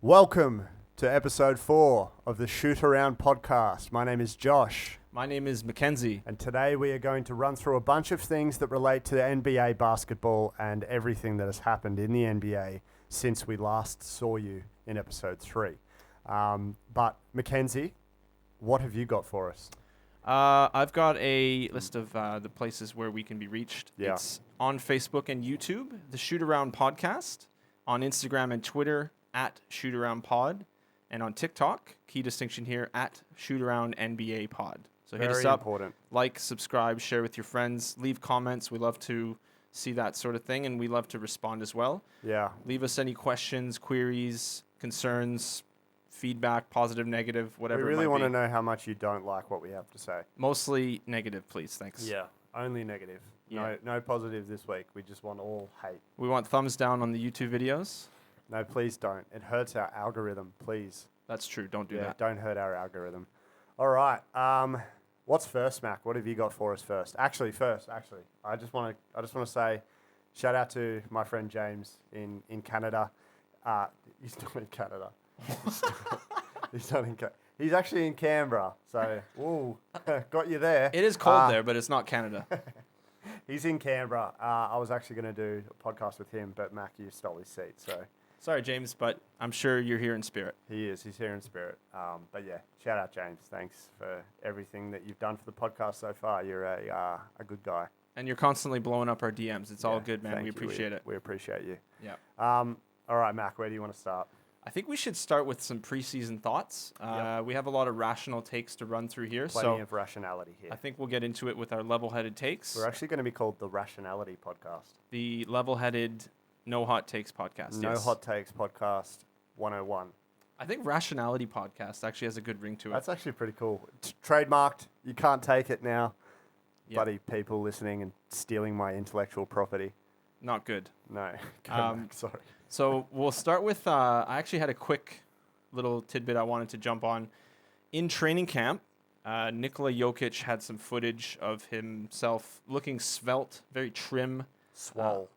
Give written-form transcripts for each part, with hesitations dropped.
Welcome to episode 4 of the Shootaround podcast. My name is Josh. My name is Mackenzie. And today we are going to run through a bunch of things that relate to the NBA basketball and everything that has happened in the NBA since we last saw you in episode 3. But Mackenzie, what have you got for us? I've got a list of the places where we can be reached. Yeah. It's on Facebook and YouTube, the Shootaround podcast, on Instagram and Twitter, at ShootAroundPod, and on TikTok, key distinction here, at ShootAroundNBAPod. So hit us up, important. Like, subscribe, share with your friends, leave comments. We love to see that sort of thing, and we love to respond as well. Yeah. Leave us any questions, queries, concerns, feedback, positive, negative, whatever We really it might want to be. know how much you don't like what we have to say. Mostly negative, please. Thanks. Yeah, only negative. Yeah. No positive this week. We just want all hate. We want thumbs down on the YouTube videos. No, please don't. It hurts our algorithm, please. That's true. Don't do Yeah, that. don't hurt our algorithm. All right. What's first, Mac? What have you got for us first? Actually, I just want to say, shout out to my friend James in Canada. He's not in Canada. He's not in. He's actually in Canberra. So, ooh, got you there. It is cold there, but it's not Canada. He's in Canberra. I was actually going to do a podcast with him, but Mac, you stole his seat. So Sorry, James, but I'm sure you're here in spirit. he is. He's here in spirit. But yeah, shout out James. Thanks for everything that you've done for the podcast so far. You're a good guy. And you're constantly blowing up our DMs. It's all Yeah, good, man. thank We you. appreciate it. We appreciate you. Yeah. All right, Mac, where do you want to start? I think we should start with some preseason thoughts. Yep. We have a lot of rational takes to run through here. Plenty of rationality here. I think we'll get into it with our level-headed takes. We're actually going to be called the Rationality Podcast. The level-headed No Hot Takes podcast. No yes. Hot Takes Podcast 101. I think Rationality podcast actually has a good ring to it. That's actually pretty cool. It's trademarked. You can't take it now. Yep. Bloody people listening and stealing my intellectual property. Not good. No. Mac, sorry. So we'll start with, I actually had a quick little tidbit I wanted to jump on. In training camp, Nikola Jokic had some footage of himself looking svelte, very trim. Swole.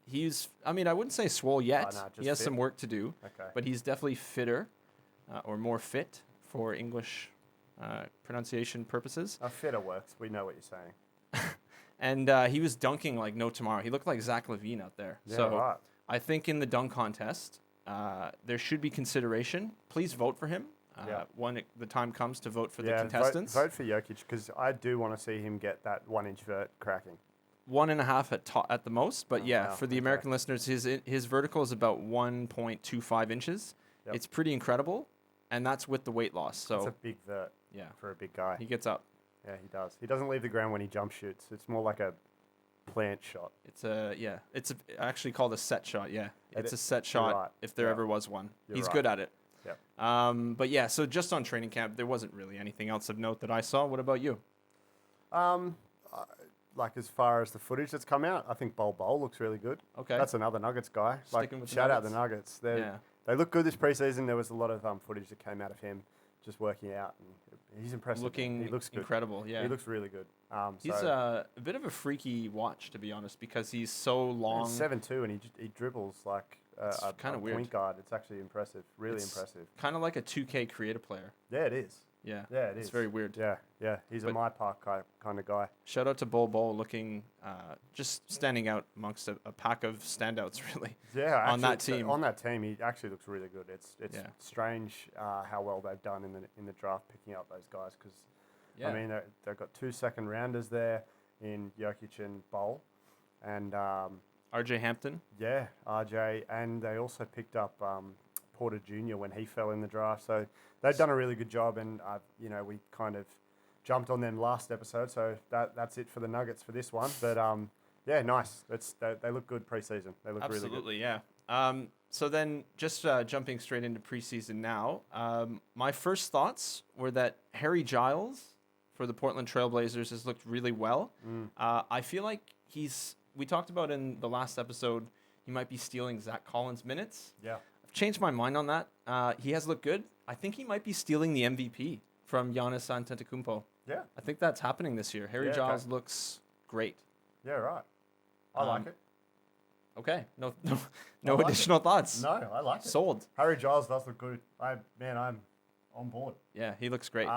I wouldn't say swole yet. no, just he has fit. some work to do, Okay. but he's definitely fitter or more fit for English pronunciation purposes. Fitter works. We know what you're saying. And he was dunking like no tomorrow. He looked like Zach LaVine out there. Yeah, So right. I think in the dunk contest, there should be consideration. Please vote for him when the time comes to vote for the contestants. Vote for Jokic because I do want to see him get that 1-inch vert cracking. 1.5 at the most, but wow, for the okay. American listeners, his vertical is about 1.25 inches. Yep. It's pretty incredible, and that's with the weight loss. So It's a big vert for a big guy. he gets up. Yeah, he does. He doesn't leave the ground when he jump shoots. It's more like a plant shot. It's actually called a set shot. Yeah, it's a set You're shot right. if there Yeah. ever was one. You're He's right. good at it. Yep. But yeah, so just on training camp, there wasn't really anything else of note that I saw. What about you? Like as far as the footage that's come out, I think Bol looks really good. Okay. That's another Nuggets guy. Sticking with the Shout out the Nuggets. Yeah. They look good this preseason. There was a lot of footage that came out of him just working out, and he's impressive. Looking he looks good. incredible. Yeah. He looks really good. He's a bit of a freaky watch, to be honest, because he's so long. He's 7'2", and he dribbles like a kinda weird. point guard. It's actually impressive. Really impressive. Kind of like a 2K creator player. Yeah, it is. Yeah. Yeah, it is. It's very weird. Yeah. He's a My Park kind of guy. Shout out to Bol looking, just standing out amongst a pack of standouts, really. Yeah, on that team. On that team, he actually looks really good. It's Yeah. strange how well they've done in the draft picking up those guys because Yeah. I mean they've got 2 second rounders there in Jokic and Bol, and RJ Hampton. yeah, RJ, and they also picked up Porter Jr. when he fell in the draft. So they've done a really good job, and we kind of jumped on them last episode. So that's it for the Nuggets for this one. But yeah, nice. They look good preseason. They look really good. Absolutely, yeah. So then just jumping straight into preseason now, my first thoughts were that Harry Giles for the Portland Trailblazers has looked really well. I feel like we talked about in the last episode, he might be stealing Zach Collins' minutes. Yeah. I've changed my mind on that. He has looked good. I think he might be stealing the MVP from Giannis Antetokounmpo. Yeah. I think that's happening this year. Harry Yeah, Giles okay. looks great. Yeah, right. I like it. Okay. No I like additional thoughts. No, I like it. Sold. Harry Giles does look good. I'm on board. Yeah, he looks great.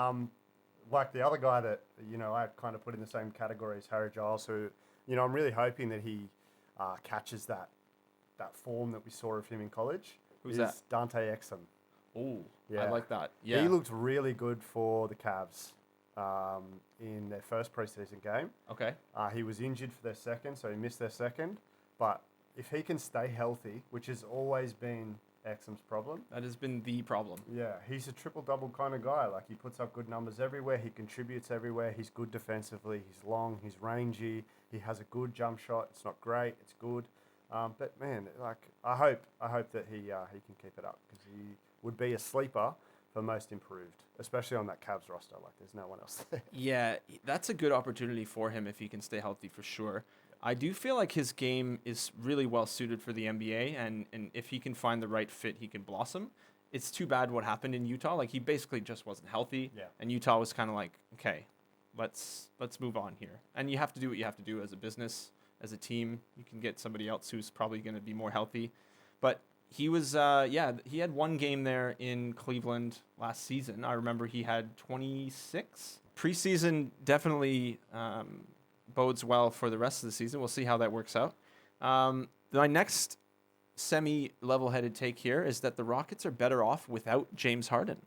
Like the other guy that, I kind of put in the same category as Harry Giles, who, I'm really hoping that he catches that form that we saw of him in college. Who's that? Dante Exum. Oh, Yeah. I like that. Yeah. He looked really good for the Cavs in their first preseason game. Okay. He was injured for their second, so he missed their second. But if he can stay healthy, which has always been Exum's problem. That has been the problem. Yeah, he's a triple-double kind of guy. Like, he puts up good numbers everywhere. He contributes everywhere. He's good defensively. He's long. He's rangy. He has a good jump shot. It's not great. It's good. But, man, like, I hope that he can keep it up, because he would be a sleeper for most improved, especially on that Cavs roster. Like, there's no one else there. Yeah, that's a good opportunity for him if he can stay healthy for sure. I do feel like his game is really well suited for the NBA, and if he can find the right fit, he can blossom. It's too bad what happened in Utah. Like, he basically just wasn't healthy, and Utah was kind of like, okay, let's move on here. And you have to do what you have to do as a business, as a team. You can get somebody else who's probably going to be more healthy. But he was, he had one game there in Cleveland last season. I remember he had 26. Preseason definitely bodes well for the rest of the season. We'll see how that works out. My next semi-level-headed take here is that the Rockets are better off without James Harden.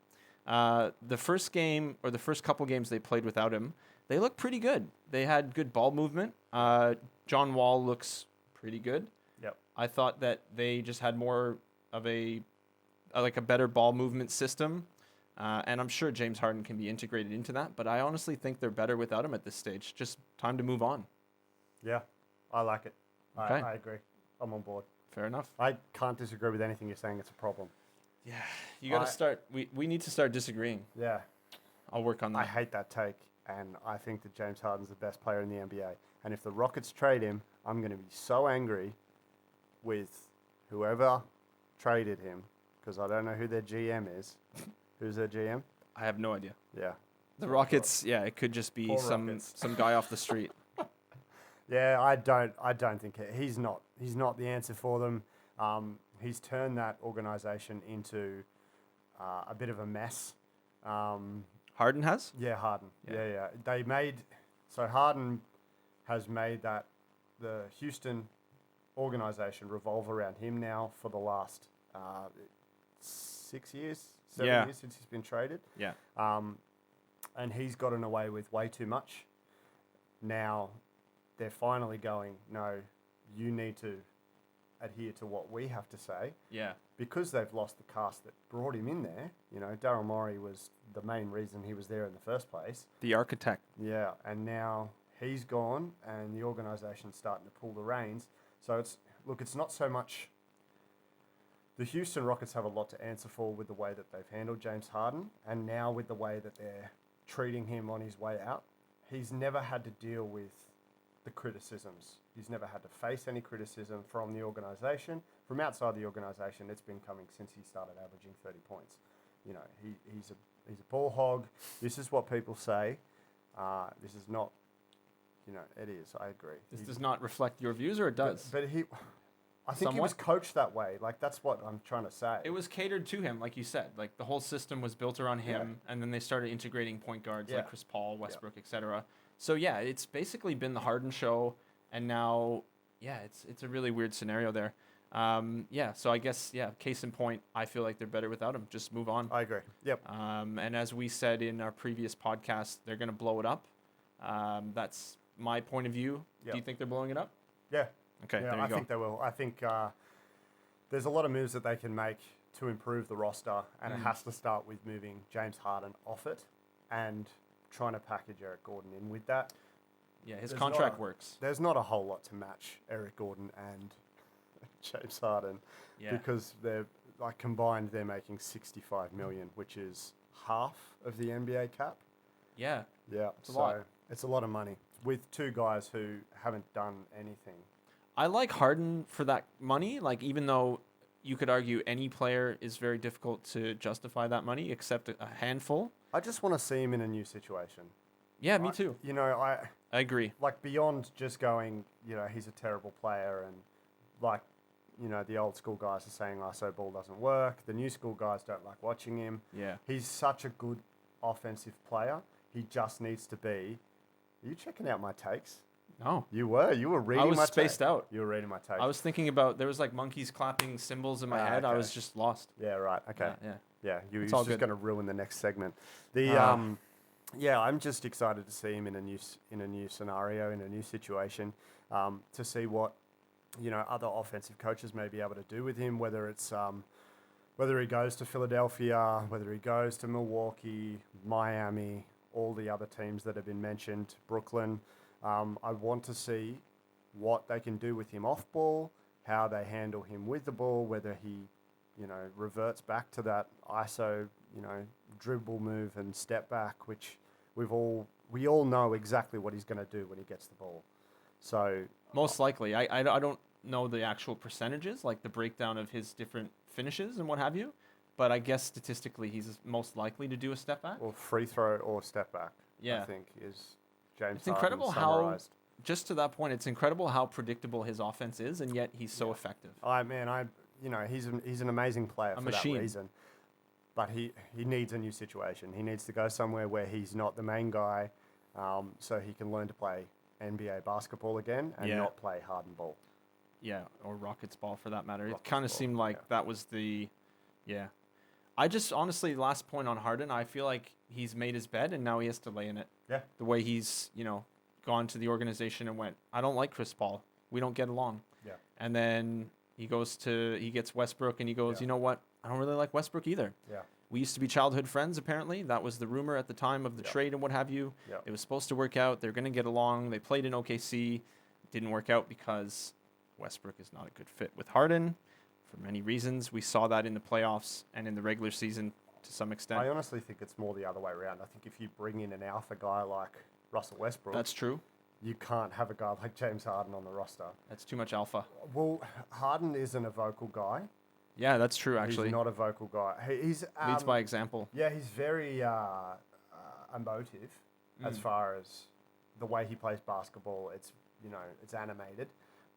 The first game, or the first couple games they played without him, they looked pretty good. They had good ball movement. John Wall looks pretty good. Yep. I thought that they just had more of a better ball movement system. And I'm sure James Harden can be integrated into that, but I honestly think they're better without him at this stage. Just time to move on. Yeah, I like it. Okay. I agree. I'm on board. Fair enough. I can't disagree with anything you're saying. It's a problem. Yeah, you got to start. We need to start disagreeing. Yeah. I'll work on that. I hate that take, and I think that James Harden's the best player in the NBA. And if the Rockets trade him, I'm going to be so angry with whoever traded him, because I don't know who their GM is. Who's their GM? I have no idea. Yeah. The Rockets, yeah, it could just be some guy off the street. Yeah, I don't think he's not the answer for them. He's turned that organization into a bit of a mess. Harden has? Yeah, Harden. Yeah. Harden has made that the Houston organization revolve around him now for the last 6 years. 7 years since he's been traded. Yeah. And he's gotten away with way too much. Now they're finally going, no, you need to adhere to what we have to say. Yeah. Because they've lost the cast that brought him in there. Daryl Morey was the main reason he was there in the first place. The architect. Yeah. And now he's gone and the organization's starting to pull the reins. So it's not so much. The Houston Rockets have a lot to answer for with the way that they've handled James Harden, and now with the way that they're treating him on his way out. He's never had to deal with the criticisms. He's never had to face any criticism from the organization. From outside the organization, it's been coming since he started averaging 30 points. He's a ball hog. This is what people say. This is not, it is. I agree. This does not reflect your views, or it does? But I think he was coached that way. Like, that's what I'm trying to say. It was catered to him, like you said. Like, the whole system was built around him, and then they started integrating point guards like Chris Paul, Westbrook, etc. So, yeah, it's basically been the Harden show, and now, it's a really weird scenario there. So I guess, case in point, I feel like they're better without him. Just move on. I agree. Yep. And as we said in our previous podcast, they're going to blow it up. That's my point of view. Yep. Do you think they're blowing it up? Yeah. Okay, yeah, there you I go. think they will. I think there's a lot of moves that they can make to improve the roster, and it has to start with moving James Harden off it and trying to package Eric Gordon in with that. Yeah, his contract works. There's not a whole lot to match Eric Gordon and James Harden because they're combined they're making $65 million, which is half of the NBA cap. Yeah. Yeah. It's a lot. It's a lot of money with two guys who haven't done anything. I like Harden for that money. Like, even though you could argue any player is very difficult to justify that money, except a handful. I just want to see him in a new situation. Yeah, me too. I agree. Like, beyond just going, he's a terrible player and the old school guys are saying ISO ball doesn't work. The new school guys don't like watching him. Yeah. He's such a good offensive player. He just needs to be. Are you checking out my takes? No. You were reading my takes. I was spaced out. You were reading my takes. I was thinking about, there was like monkeys clapping cymbals in my head. Okay. I was just lost. Yeah, right. Okay. Yeah. You're all just good. going to ruin the next segment. I'm just excited to see him in a new scenario, in a new situation, to see what other offensive coaches may be able to do with him. Whether it's whether he goes to Philadelphia, whether he goes to Milwaukee, Miami, all the other teams that have been mentioned, Brooklyn. I want to see what they can do with him off ball, how they handle him with the ball, whether he, reverts back to that ISO, dribble move and step back, which we all know exactly what he's going to do when he gets the ball. So most likely, I don't know the actual percentages, like the breakdown of his different finishes and what have you, but I guess statistically he's most likely to do a step back. Or free throw or step back. Yeah. I think is James. It's incredible how, just to that point, it's incredible how predictable his offense is, and yet he's so effective. He's an amazing player for machine. that reason. But he needs a new situation. He needs to go somewhere where he's not the main guy, so he can learn to play NBA basketball again and not play Harden ball. Yeah, or Rockets ball for that matter. Rockets it kind of seemed like that was the, I just honestly, last point on Harden, I feel like he's made his bed and now he has to lay in it. Yeah. The way he's, gone to the organization and went, I don't like Chris Paul. We don't get along. Yeah. And then he gets Westbrook and he goes, you know what? I don't really like Westbrook either. Yeah. We used to be childhood friends, apparently. That was the rumor at the time of the trade and what have you. Yeah. It was supposed to work out. They're going to get along. They played in OKC. It didn't work out because Westbrook is not a good fit with Harden for many reasons. We saw that in the playoffs and in the regular season to some extent. I honestly think it's more the other way around. I think if you bring in an alpha guy like Russell Westbrook, That's true. You can't have a guy like James Harden on the roster. That's too much alpha. Well, Harden isn't a vocal guy. Yeah, that's true, actually. He's not a vocal guy. He's leads by example. Yeah, he's very emotive as far as the way he plays basketball. It's it's animated,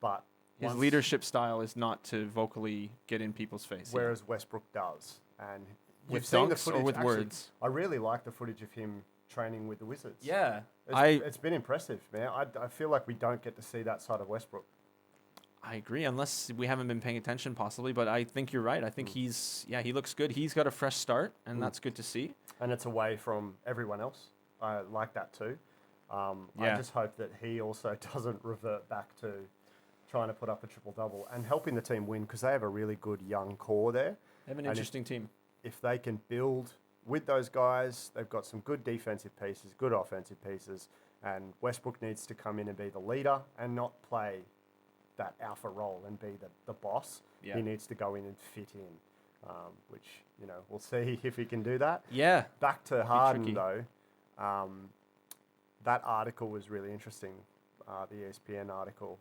but his leadership style is not to vocally get in people's face. Whereas Westbrook does, and with you've seen the dunks footage or with actually, words. I really like the footage of him training with the Wizards. Yeah, it's been impressive, man. I feel like we don't get to see that side of Westbrook. I agree, unless we haven't been paying attention possibly, but I think you're right. I think he looks good. He's got a fresh start, and that's good to see. And it's away from everyone else. I like that too. I just hope that he also doesn't revert back to trying to put up a triple-double and helping the team win, because they have a really good young core there. They have an interesting team. If they can build with those guys, they've got some good defensive pieces, good offensive pieces, and Westbrook needs to come in and be the leader and not play that alpha role and be the boss. Yeah. He needs to go in and fit in, which, we'll see if he can do that. Yeah. Back to Harden, though, that article was really interesting, the ESPN article,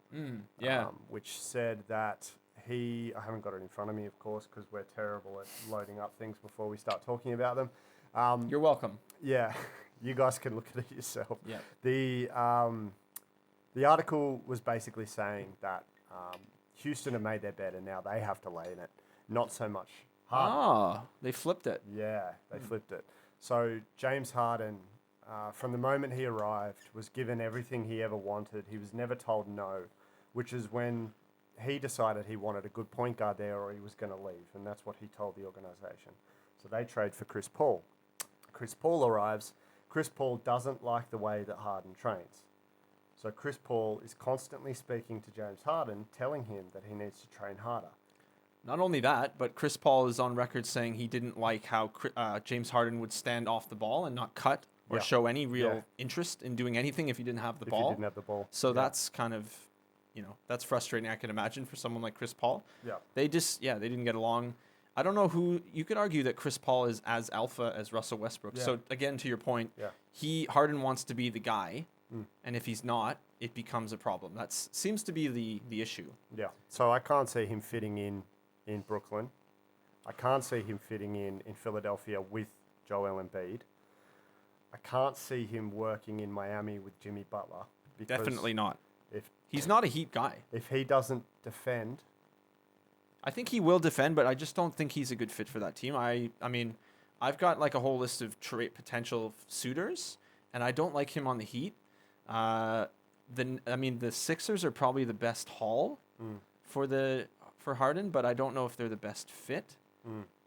which said that I haven't got it in front of me, of course, because we're terrible at loading up things before we start talking about them. You're welcome. Yeah, you guys can look at it yourself. Yeah. The article was basically saying that Houston have made their bed and now they have to lay in it, not so much Harden. They flipped it. Yeah, they flipped it. So James Harden, from the moment he arrived, was given everything he ever wanted. He was never told no, which is when he decided he wanted a good point guard there or he was going to leave, and that's what he told the organization. So they trade for Chris Paul. Chris Paul arrives. Chris Paul doesn't like the way that Harden trains. So Chris Paul is constantly speaking to James Harden, telling him that he needs to train harder. Not only that, but Chris Paul is on record saying he didn't like how James Harden would stand off the ball and not cut or show any real interest in doing anything if he didn't have the ball. If he didn't have the ball. So that's kind of, that's frustrating, I can imagine, for someone like Chris Paul. Yeah. They didn't get along. I don't know who, you could argue that Chris Paul is as alpha as Russell Westbrook. Yeah. So again, to your point, Harden wants to be the guy, and if he's not, it becomes a problem. That seems to be the issue. Yeah. So I can't see him fitting in Brooklyn. I can't see him fitting in Philadelphia with Joel Embiid. I can't see him working in Miami with Jimmy Butler. Definitely not. If he's not a Heat guy. If he doesn't defend I think he will defend, but I just don't think he's a good fit for that team. I mean, I've got like a whole list of potential suitors, and I don't like him on the Heat. The Sixers are probably the best haul for Harden, but I don't know if they're the best fit.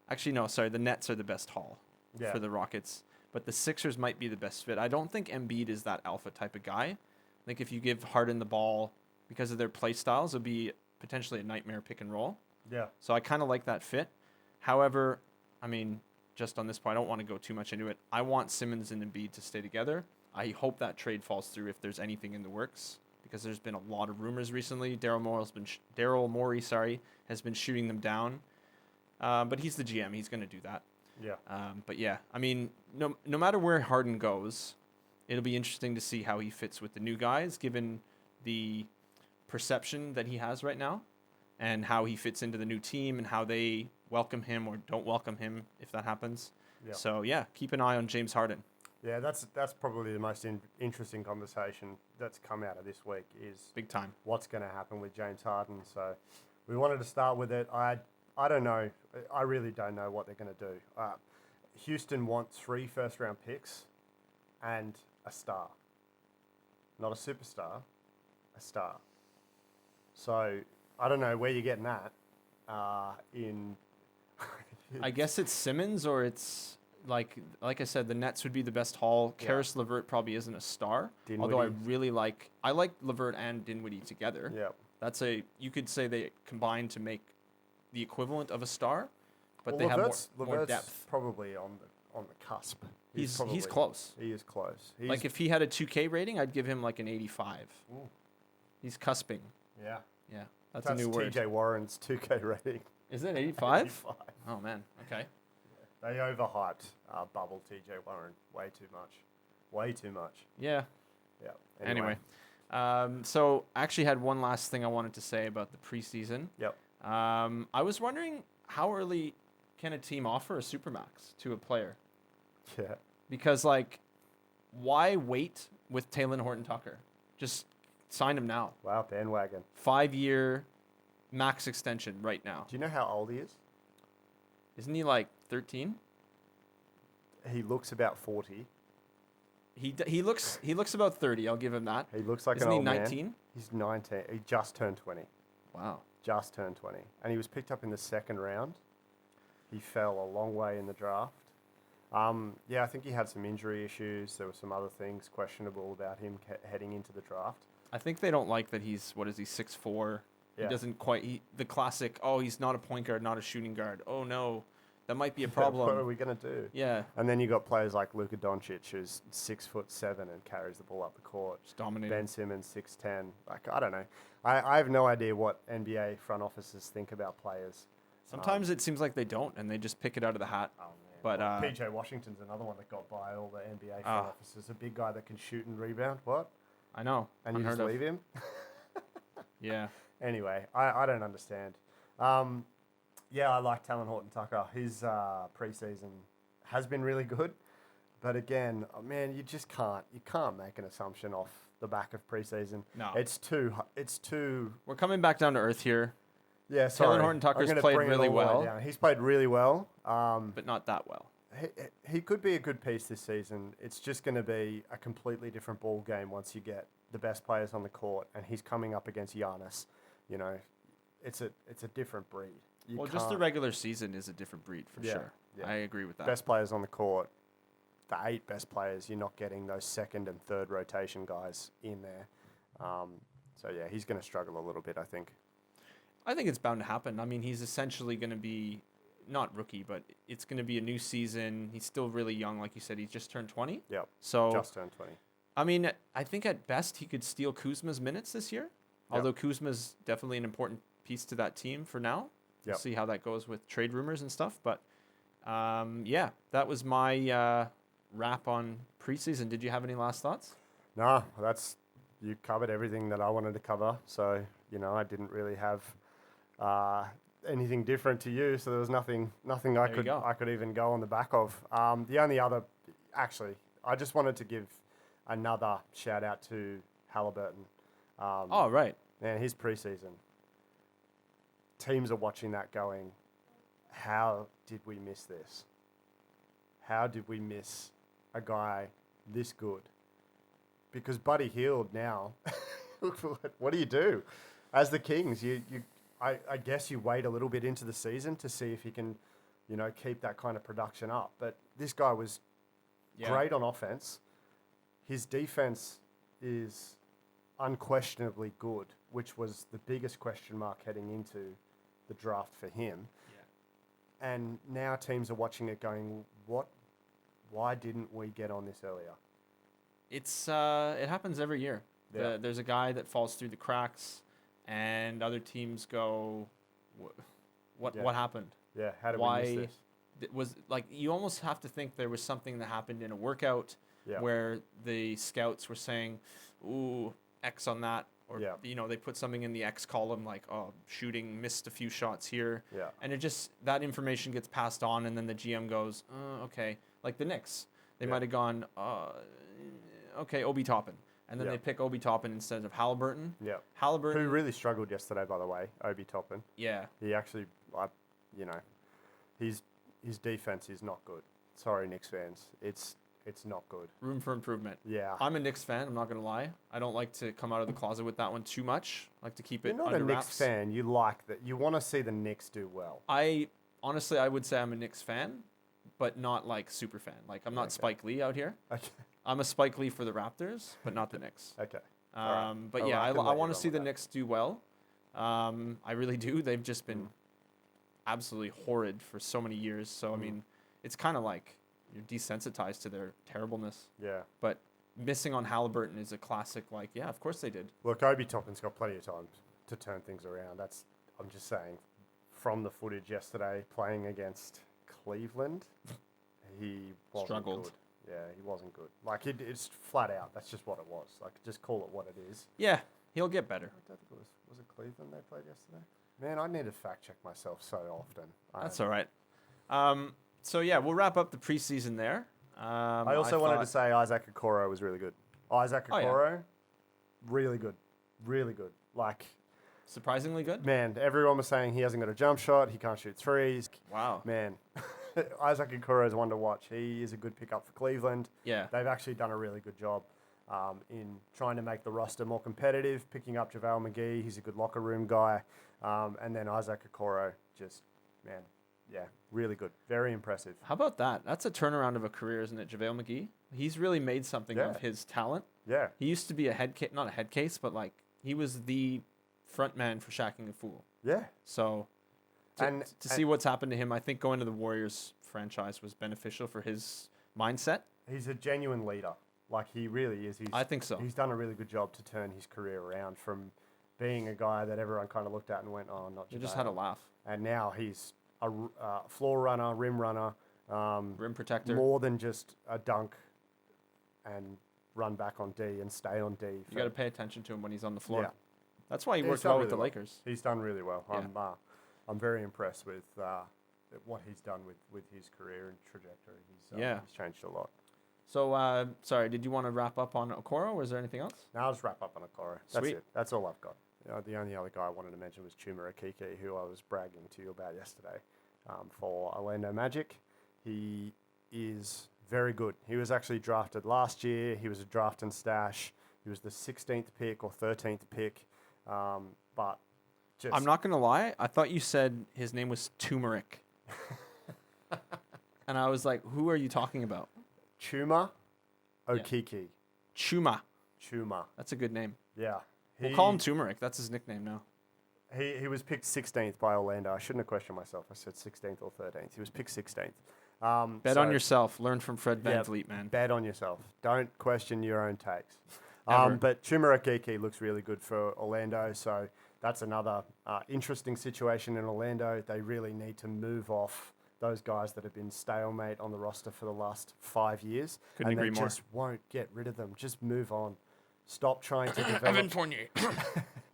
Actually, no, sorry, the Nets are the best haul for the Rockets, but the Sixers might be the best fit. I don't think Embiid is that alpha type of guy. I think if you give Harden the ball because of their play styles, it'll be potentially a nightmare pick and roll. Yeah. So I kind of like that fit. However, I mean, just on this point, I don't want to go too much into it. I want Simmons and Embiid to stay together. I hope that trade falls through if there's anything in the works, because there's been a lot of rumors recently. Daryl Morey has been shooting them down. But he's the GM. He's going to do that. Yeah. But yeah, I mean, no matter where Harden goes, it'll be interesting to see how he fits with the new guys, given the perception that he has right now, and how he fits into the new team and how they welcome him or don't welcome him if that happens. Yeah. So yeah, keep an eye on James Harden. Yeah, that's probably the most interesting conversation that's come out of this week is big time. What's going to happen with James Harden? So we wanted to start with it. I don't know. I really don't know what they're going to do. Houston want 3 first-round picks and a star. Not a superstar, a star. So I don't know where you're getting that. I guess it's Simmons, or it's like I said, the Nets would be the best haul. Yeah. Karis LeVert probably isn't a star, although I like LeVert and Dinwiddie together. Yeah, you could say they combine to make the equivalent of a star, but they LeVert's, have more depth. Probably on the cusp. He's close. He is close. Like if he had a 2K rating, I'd give him like an 85. Ooh. He's cusping. Yeah. Yeah. That's a new word. TJ Warren's 2K rating. Is it 85? 85. Oh man. Okay. Yeah. They overhyped bubble TJ Warren way too much. Way too much. Yeah. Yeah. Anyway. So I actually had one last thing I wanted to say about the preseason. Yep. I was wondering, how early can a team offer a supermax to a player? Yeah. Because, like, why wait with Talen Horton-Tucker? Just sign him now. Wow, bandwagon. 5-year max extension right now. Do you know how old he is? Isn't he, like, 13? He looks about 40. He looks about 30. I'll give him that. He looks like Isn't an old he 19? Man. He's 19. He just turned 20. Wow. Just turned 20. And he was picked up in the 2nd round. He fell a long way in the draft. I think he had some injury issues. There were some other things questionable about him heading into the draft. I think they don't like that he's, 6'4". Yeah. He doesn't quite, the classic, he's not a point guard, not a shooting guard. Oh no, that might be a problem. What are we going to do? Yeah. And then you got players like Luka Doncic, who's 6'7" and carries the ball up the court. Just dominating. Ben Simmons, 6'10". Like, I don't know. I have no idea what NBA front offices think about players. Sometimes it seems like they don't, and they just pick it out of the hat. Oh, man. But PJ Washington's another one that got by all the NBA front offices. A big guy that can shoot and rebound. What? I know. And you just leave him? Yeah. Anyway, I don't understand. I like Talen Horton-Tucker. His preseason has been really good. But again, you just can't. You can't make an assumption off the back of preseason. No. It's too... We're coming back down to earth here. Yeah, sorry. Talen Horton-Tucker's played really well. He's played really well. But not that well. He could be a good piece this season. It's just going to be a completely different ball game once you get the best players on the court, and he's coming up against Giannis. It's a different breed. Just the regular season is a different breed for sure. Yeah. I agree with that. Best players on the court, the 8 best players, you're not getting those 2nd and 3rd rotation guys in there. He's going to struggle a little bit, I think. I think it's bound to happen. I mean, he's essentially going to be, not rookie, but it's going to be a new season. He's still really young. Like you said, he's just turned 20. Yep, so just turned 20. I mean, I think at best he could steal Kuzma's minutes this year. Yep. Although Kuzma's definitely an important piece to that team for now. We'll see how that goes with trade rumors and stuff. But, that was my wrap on preseason. Did you have any last thoughts? No, you covered everything that I wanted to cover. So, I didn't really have... anything different to you, so there was nothing I could even go on the back of. The only other, actually, I just wanted to give another shout out to Halliburton. Right. Man, his preseason, teams are watching that going, how did we miss this? How did we miss a guy this good? Because Buddy Hield now, what do you do? As the Kings, I guess you wait a little bit into the season to see if he can, keep that kind of production up. But this guy was great on offense. His defense is unquestionably good, which was the biggest question mark heading into the draft for him. Yeah. And now teams are watching it going, why didn't we get on this earlier? It happens every year. Yeah. There's a guy that falls through the cracks, and other teams go, what happened? Yeah, how did we miss this? It was like, you almost have to think there was something that happened in a workout where the scouts were saying, ooh, X on that. Or, they put something in the X column like, oh, shooting, missed a few shots here. Yeah. And that information gets passed on, and then the GM goes, okay. Like the Knicks, they might have gone, okay, Obi Toppin. And then they pick Obi Toppin instead of Halliburton. Yeah. Halliburton. Who really struggled yesterday, by the way, Obi Toppin. Yeah. He actually, his defense is not good. Sorry, Knicks fans. It's not good. Room for improvement. Yeah. I'm a Knicks fan. I'm not going to lie. I don't like to come out of the closet with that one too much. I like to keep it under wraps. You're not a Knicks fan. You like that. You want to see the Knicks do well. Honestly, I would say I'm a Knicks fan, but not like super fan. Like, I'm not Spike Lee out here. Okay. I'm a Spike Lee for the Raptors, but not the Knicks. Okay. But yeah, I want to see the Knicks do well. I really do. They've just been absolutely horrid for so many years. So, I mean, it's kind of like you're desensitized to their terribleness. Yeah. But missing on Halliburton is a classic, like, yeah, of course they did. Look, Obi Toppin's got plenty of time to turn things around. I'm just saying, from the footage yesterday, playing against Cleveland, he wasn't struggled. Good. Yeah, he wasn't good. Like, it's flat out. That's just what it was. Like, just call it what it is. Yeah, he'll get better. I don't think was it Cleveland they played yesterday? Man, I need to fact check myself so often. That's all right. So, yeah, we'll wrap up the preseason there. I also wanted to say Isaac Okoro was really good. Isaac Okoro, really good. Really good. Like, surprisingly good? Man, everyone was saying he hasn't got a jump shot. He can't shoot threes. Wow. Man, Isaac Okoro is one to watch. He is a good pickup for Cleveland. Yeah. They've actually done a really good job in trying to make the roster more competitive, picking up JaVale McGee. He's a good locker room guy. And then Isaac Okoro, just, man, yeah, really good. Very impressive. How about that? That's a turnaround of a career, isn't it, JaVale McGee? He's really made something of his talent. Yeah. He used to be not a head case, but like he was the front man for Shaqing a Fool. Yeah. So to see what's happened to him, I think going to the Warriors franchise was beneficial for his mindset. He's a genuine leader. Like, he really is. I think so. He's done a really good job to turn his career around from being a guy that everyone kind of looked at and went, oh, not You just had a laugh. And now he's a floor runner, rim runner. Rim protector. More than just a dunk and run back on D and stay on D. You got to pay attention to him when he's on the floor. Yeah. That's why he worked well with the Lakers. He's done really well. Yeah. I'm very impressed with what he's done with his career and trajectory. He's changed a lot. So, sorry, did you want to wrap up on Okoro, or is there anything else? No, I'll just wrap up on Okoro. That's Sweet. it. That's all I've got. The only other guy I wanted to mention was Chuma Okeke, who I was bragging to you about yesterday for Orlando Magic. He is very good. He was actually drafted last year. He was a draft and stash. He was the 16th pick or 13th pick. But just... I'm not going to lie. I thought you said his name was Turmeric. And I was like, who are you talking about? Chuma Okeke. Yeah. Chuma. That's a good name. Yeah. We'll call him Turmeric. That's his nickname now. He was picked 16th by Orlando. I shouldn't have questioned myself. I said 16th or 13th. He was picked 16th. Bet on yourself. Learn from Fred VanVleet, man. Bet on yourself. Don't question your own takes. Ever. But Chuma Okeke looks really good for Orlando. So that's another interesting situation in Orlando. They really need to move off those guys that have been stalemate on the roster for the last 5 years. Couldn't agree more. And they just won't get rid of them. Just move on. Stop trying to develop... Evan Fournier.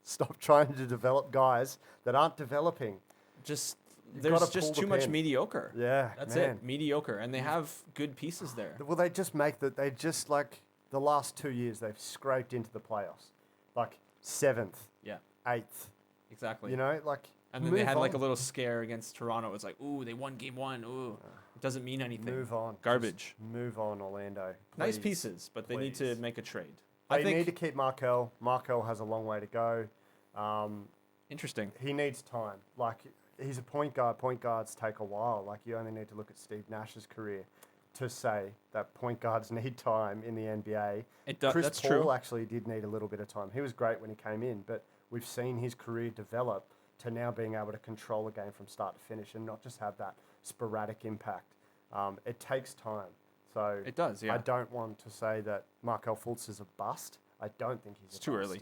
Stop trying to develop guys that aren't developing. There's just too much mediocre. Yeah, That's it. Mediocre. And they have good pieces there. Well, they just like the last 2 years, they've scraped into the playoffs. Like 7th. Yeah. 8th. Exactly. You know, like... And then they had like a little scare against Toronto. It was like, ooh, they won game 1. Ooh, it doesn't mean anything. Move on. Garbage. Just move on, Orlando. Nice pieces, but they need to make a trade. They need to keep Markel. Markel has a long way to go. Interesting. He needs time. Like, he's a point guard. Point guards take a while. Like, you only need to look at Steve Nash's career to say that point guards need time in the NBA. Chris Paul actually did need a little bit of time. He was great when he came in, but we've seen his career develop to now being able to control a game from start to finish and not just have that sporadic impact. It takes time. So it does, yeah. I don't want to say that Markel Fultz is a bust. I don't think he's a bust. It's too early.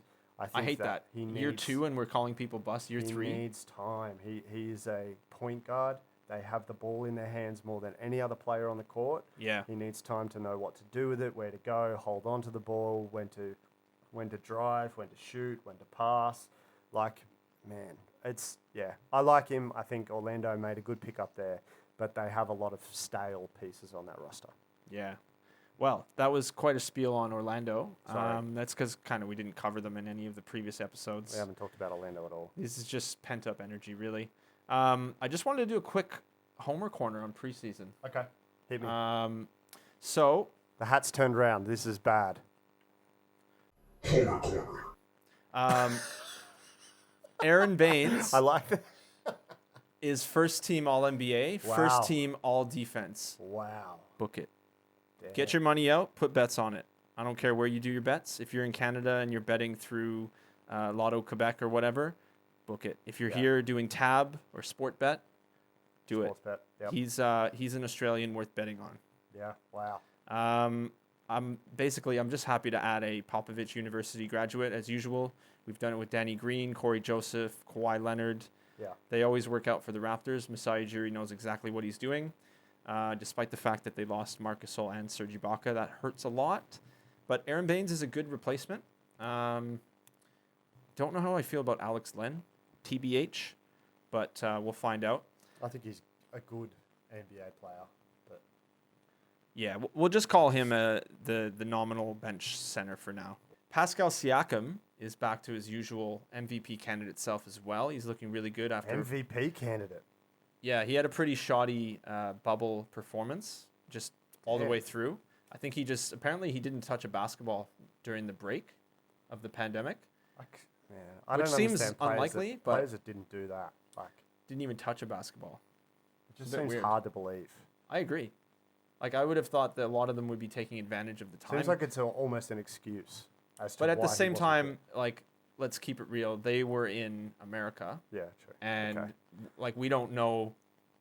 I hate that. Year 2 and we're calling people bust. Year 3. He needs time. He is a point guard. They have the ball in their hands more than any other player on the court. Yeah. He needs time to know what to do with it, where to go, hold on to the ball, when to drive, when to shoot, when to pass. Like, man, I like him. I think Orlando made a good pickup there, but they have a lot of stale pieces on that roster. Yeah. Well, that was quite a spiel on Orlando. Sorry. That's because kind of we didn't cover them in any of the previous episodes. We haven't talked about Orlando at all. This is just pent-up energy, really. I just wanted to do a quick Homer Corner on preseason. Okay, hit me. So the hat's turned around. This is bad. Aaron Baines I like that. is first team All-NBA, Wow. first team All-Defense. Wow. Book it. Damn. Get your money out, put bets on it. I don't care where you do your bets. If you're in Canada and you're betting through Lotto Quebec or whatever, book it. If you're here doing Tab or Sport Bet, do Sports bet. Yep. He's an Australian worth betting on. Yeah. Wow. I'm just happy to add a Popovich University graduate as usual. We've done it with Danny Green, Corey Joseph, Kawhi Leonard. Yeah. They always work out for the Raptors. Masai Ujiri knows exactly what he's doing. Despite the fact that they lost Marc Gasol and Serge Ibaka, that hurts a lot. But Aaron Baines is a good replacement. Don't know how I feel about Alex Len, TBH, but we'll find out. I think he's a good NBA player. But Yeah, we'll just call him the nominal bench center for now. Pascal Siakam is back to his usual MVP candidate self as well. He's looking really good after MVP candidate. Yeah, he had a pretty shoddy bubble performance just all the way through. I think he didn't touch a basketball during the break of the pandemic. I Which don't seems understand players unlikely, that, but players that didn't do that. Like, didn't even touch a basketball. it just a bit seems weird. hard to believe. I agree. Like, I would have thought that a lot of them would be taking advantage of the time. Seems like it's almost an excuse. But at the same time, like, let's keep it real. They were in America. Yeah, true. And like, we don't know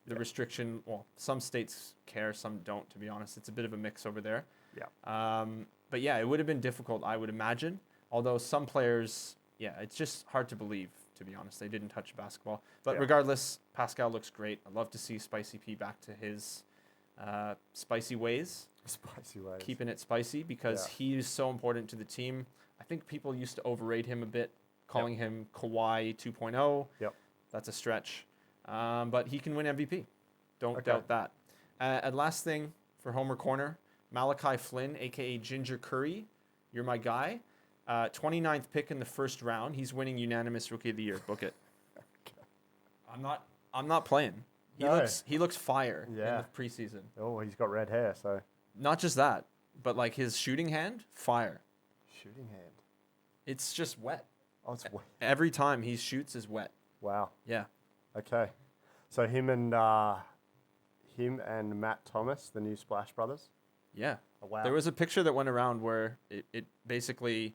the restriction. Well, some states care, some don't, to be honest. It's a bit of a mix over there. Yeah. But yeah, it would have been difficult, I would imagine. Although some players, it's just hard to believe, to be honest. They didn't touch basketball. But regardless, Pascal looks great. I'd love to see Spicy P back to his spicy ways. Spicy ways. Keeping it spicy because he is so important to the team. I think people used to overrate him a bit, calling him Kawhi 2.0. Yep. That's a stretch. But he can win MVP. Don't doubt that. And last thing for Homer Corner, Malachi Flynn, a.k.a. Ginger Curry. You're my guy. 29th pick in the first round. He's winning unanimous Rookie of the Year. Book it. I'm not playing. He looks fire in the preseason. Oh, he's got red hair, so. Not just that, but like his shooting hand, fire. Shooting hand. It's just wet. Oh, it's wet. Every time he shoots is wet. Wow. Yeah. Okay. So him and Matt Thomas, the new Splash Brothers. Yeah. Oh, wow. There was a picture that went around where it basically,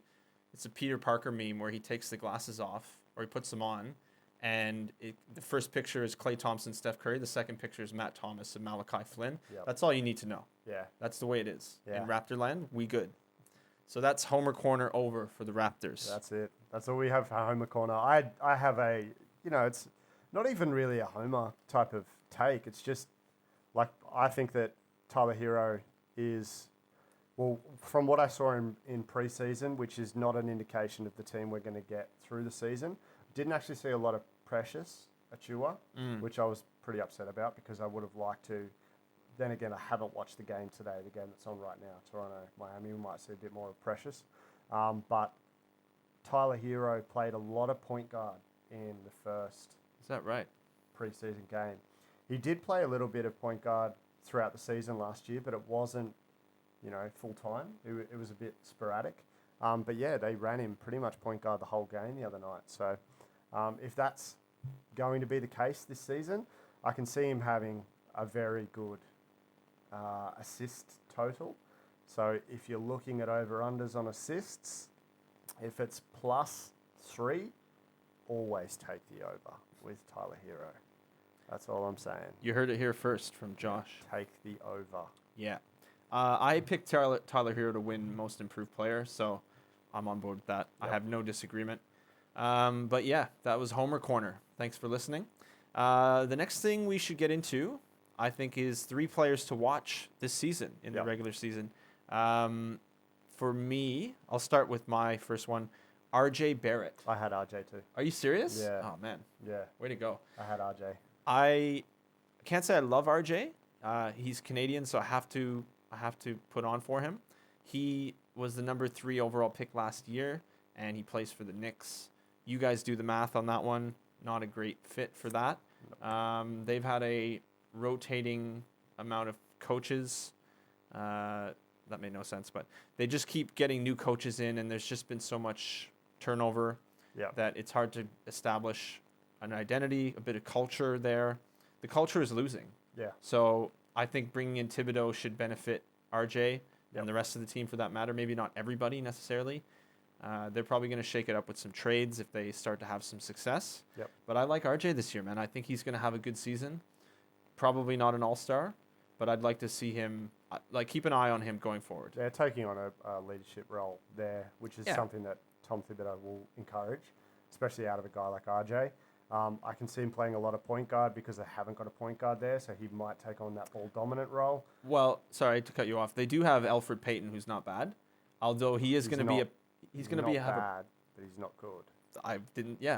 it's a Peter Parker meme where he takes the glasses off or he puts them on. And the first picture is Klay Thompson, Steph Curry. The second picture is Matt Thomas and Malachi Flynn. Yep. That's all you need to know. Yeah. That's the way it is. Yeah. In Raptorland, we good. So that's Homer Corner over for the Raptors. That's it. That's all we have for Homer Corner. I have it's not even really a Homer type of take. It's just, like, I think that Tyler Hero is, well, from what I saw in preseason, which is not an indication of the team we're going to get through the season, didn't actually see a lot of Precious Achiuwa, which I was pretty upset about because I would have liked to. Then again, I haven't watched the game today, the game that's on right now, Toronto-Miami. We might see a bit more of Precious. But Tyler Hero played a lot of point guard in the first Is that right? Preseason game. He did play a little bit of point guard throughout the season last year, but it wasn't, full time. It was a bit sporadic. But yeah, they ran him pretty much point guard the whole game the other night. So if that's going to be the case this season, I can see him having a very good assist total. So if you're looking at over-unders on assists, if it's +3, always take the over with Tyler Hero. That's all I'm saying. You heard it here first from Josh. Take the over. Yeah. I picked Tyler Hero to win Most Improved Player, so I'm on board with that. Yep. I have no disagreement. But yeah, that was Homer Corner. Thanks for listening. The next thing we should get into, I think, is 3 players to watch this season in the regular season. For me, I'll start with my first one, RJ Barrett. I had RJ too. Are you serious? Yeah. Oh, man. Yeah. Way to go. I had RJ. I can't say I love RJ. He's Canadian, so I have to put on for him. He was the number 3 overall pick last year, and he plays for the Knicks. You guys do the math on that one. Not a great fit for that. They've had a rotating amount of coaches. That made no sense, but they just keep getting new coaches in, and there's just been so much turnover that it's hard to establish an identity, a bit of culture there. The culture is losing. Yeah. So I think bringing in Thibodeau should benefit RJ and the rest of the team for that matter. Maybe not everybody necessarily. They're probably going to shake it up with some trades if they start to have some success. Yep. But I like RJ this year, man. I think he's going to have a good season. Probably not an all-star, but I'd like to see him, keep an eye on him going forward. They're taking on a leadership role there, which is something that Tom Thibodeau will encourage, especially out of a guy like RJ. I can see him playing a lot of point guard because they haven't got a point guard there, so he might take on that ball dominant role. Well, sorry to cut you off. They do have Elfrid Payton, who's not bad, although he is going to be a he's going to be bad, but he's not good. I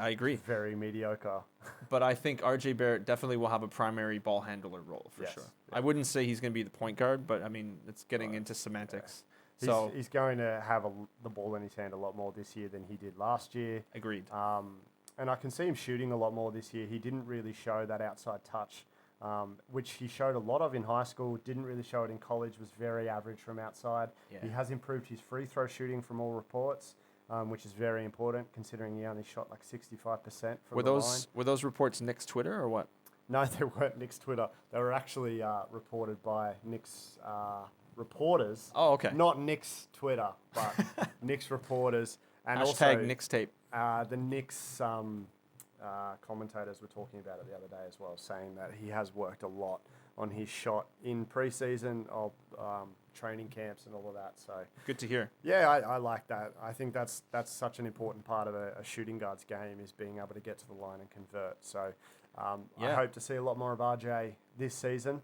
agree. Very mediocre. But I think RJ Barrett definitely will have a primary ball handler role for sure. Yeah. I wouldn't say he's going to be the point guard, but I mean, it's getting into semantics. Yeah. So he's going to have the ball in his hand a lot more this year than he did last year. Agreed. And I can see him shooting a lot more this year. He didn't really show that outside touch, which he showed a lot of in high school. Didn't really show it in college. Was very average from outside. Yeah. He has improved his free throw shooting from all reports, which is very important considering he only shot like 65% from the line. Were those reports Nick's Twitter or what? No, they weren't Nick's Twitter. They were actually reported by Nick's reporters. Oh, okay. Not Nick's Twitter, but Nick's reporters. And #hashtag Nick's tape. The Knicks commentators were talking about it the other day as well, saying that he has worked a lot on his shot in preseason of training camps and all of that. So good to hear. Yeah, I like that. I think that's such an important part of a shooting guard's game is being able to get to the line and convert. So I hope to see a lot more of RJ this season.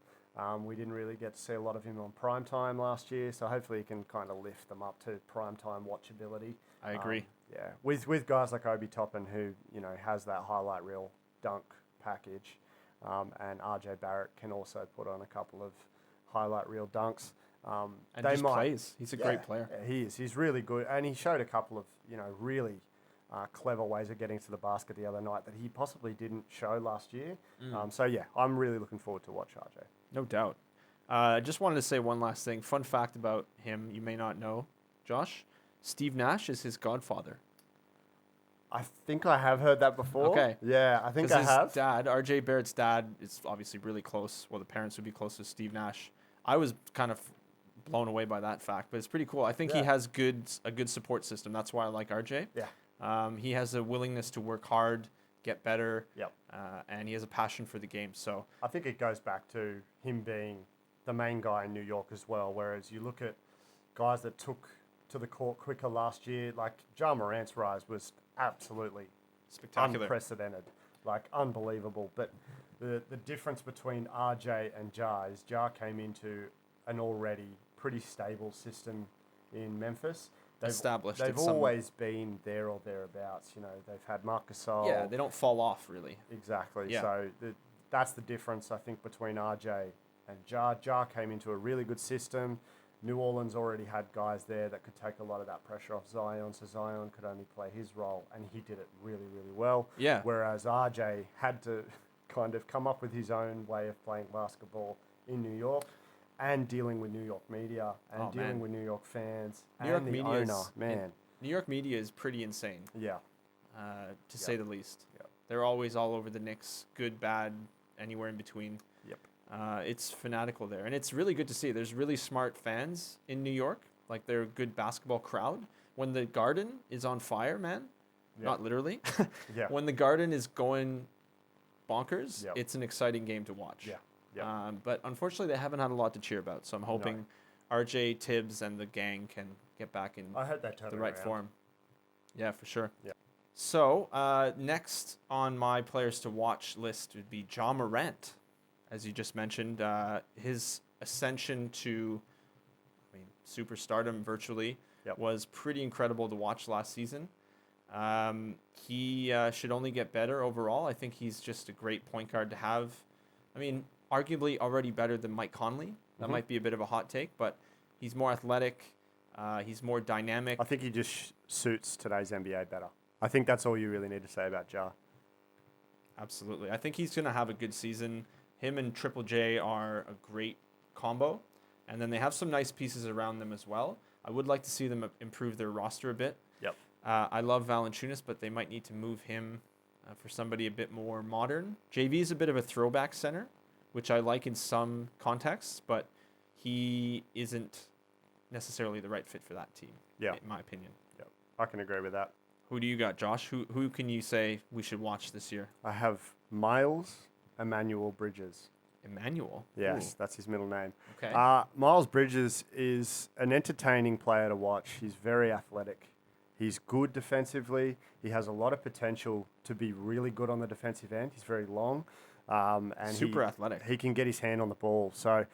We didn't really get to see a lot of him on primetime last year, so hopefully he can kind of lift them up to primetime watchability. I agree. Yeah, with guys like Obi Toppin, who has that highlight reel dunk package, and RJ Barrett can also put on a couple of highlight reel dunks. And just plays. He's a great player. Yeah, he is. He's really good, and he showed a couple of really clever ways of getting to the basket the other night that he possibly didn't show last year. So yeah, I'm really looking forward to watch RJ. No doubt. I just wanted to say one last thing. Fun fact about him, you may not know, Josh. Steve Nash is his godfather. I think I have heard that before. Okay. Yeah, I think I have. His dad, RJ Barrett's dad, is obviously really close. Well, the parents would be close to Steve Nash. I was kind of blown away by that fact, but it's pretty cool. I think he has a good support system. That's why I like RJ. Yeah. He has a willingness to work hard, get better. Yep. And he has a passion for the game. So I think it goes back to him being the main guy in New York as well. Whereas you look at guys that took to the court quicker last year, like Ja Morant's rise was absolutely spectacular, unprecedented, like unbelievable. But the difference between RJ and Ja is Ja came into an already pretty stable system in Memphis. They've always been there or thereabouts. They've had Marc Gasol. Yeah, they don't fall off really. Exactly. Yeah. So that's the difference, I think, between RJ and Ja. Ja came into a really good system, New Orleans already had guys there that could take a lot of that pressure off Zion, so Zion could only play his role, and he did it really, really well. Yeah. Whereas RJ had to kind of come up with his own way of playing basketball in New York and dealing with New York media and dealing with New York fans New York and the media owner. Man. New York media is pretty insane. Yeah. To say the least. Yep. They're always all over the Knicks, good, bad, anywhere in between. Yep. It's fanatical there, and it's really good to see. There's really smart fans in New York. Like, they're a good basketball crowd. When the Garden is on fire, man, not literally. Yeah. When the Garden is going bonkers, Yep. it's an exciting game to watch. Yeah. Yeah. But unfortunately, they haven't had a lot to cheer about. So I'm hoping RJ, Tibbs, and the gang can get back in I hope they turn the right around. form. Yeah, for sure. Yeah. So next on my players to watch list would be Ja Morant. As you just mentioned, his ascension to, superstardom virtually was pretty incredible to watch last season. He should only get better overall. I think he's just a great point guard to have. I mean, arguably already better than Mike Conley. That might be a bit of a hot take, but he's more athletic. He's more dynamic. I think he just suits today's NBA better. I think that's all you really need to say about Ja. Absolutely. I think he's going to have a good season. Him and Triple J are a great combo, and then they have some nice pieces around them as well. I would like to see them improve their roster a bit. Yep. I love Valanciunas, but they might need to move him for somebody a bit more modern. JV is a bit of a throwback center, which I like in some contexts, but he isn't necessarily the right fit for that team, in my opinion. Yep. I can agree with that. Who do you got, Josh? Who can you say we should watch this year? I have Miles Emmanuel Bridges. Emmanuel? Yes, Ooh. that's his middle name. Okay. Miles Bridges is an entertaining player to watch. He's very athletic. He's good defensively. He has a lot of potential to be really good on the defensive end. He's very long. And super athletic. He can get his hand on the ball. So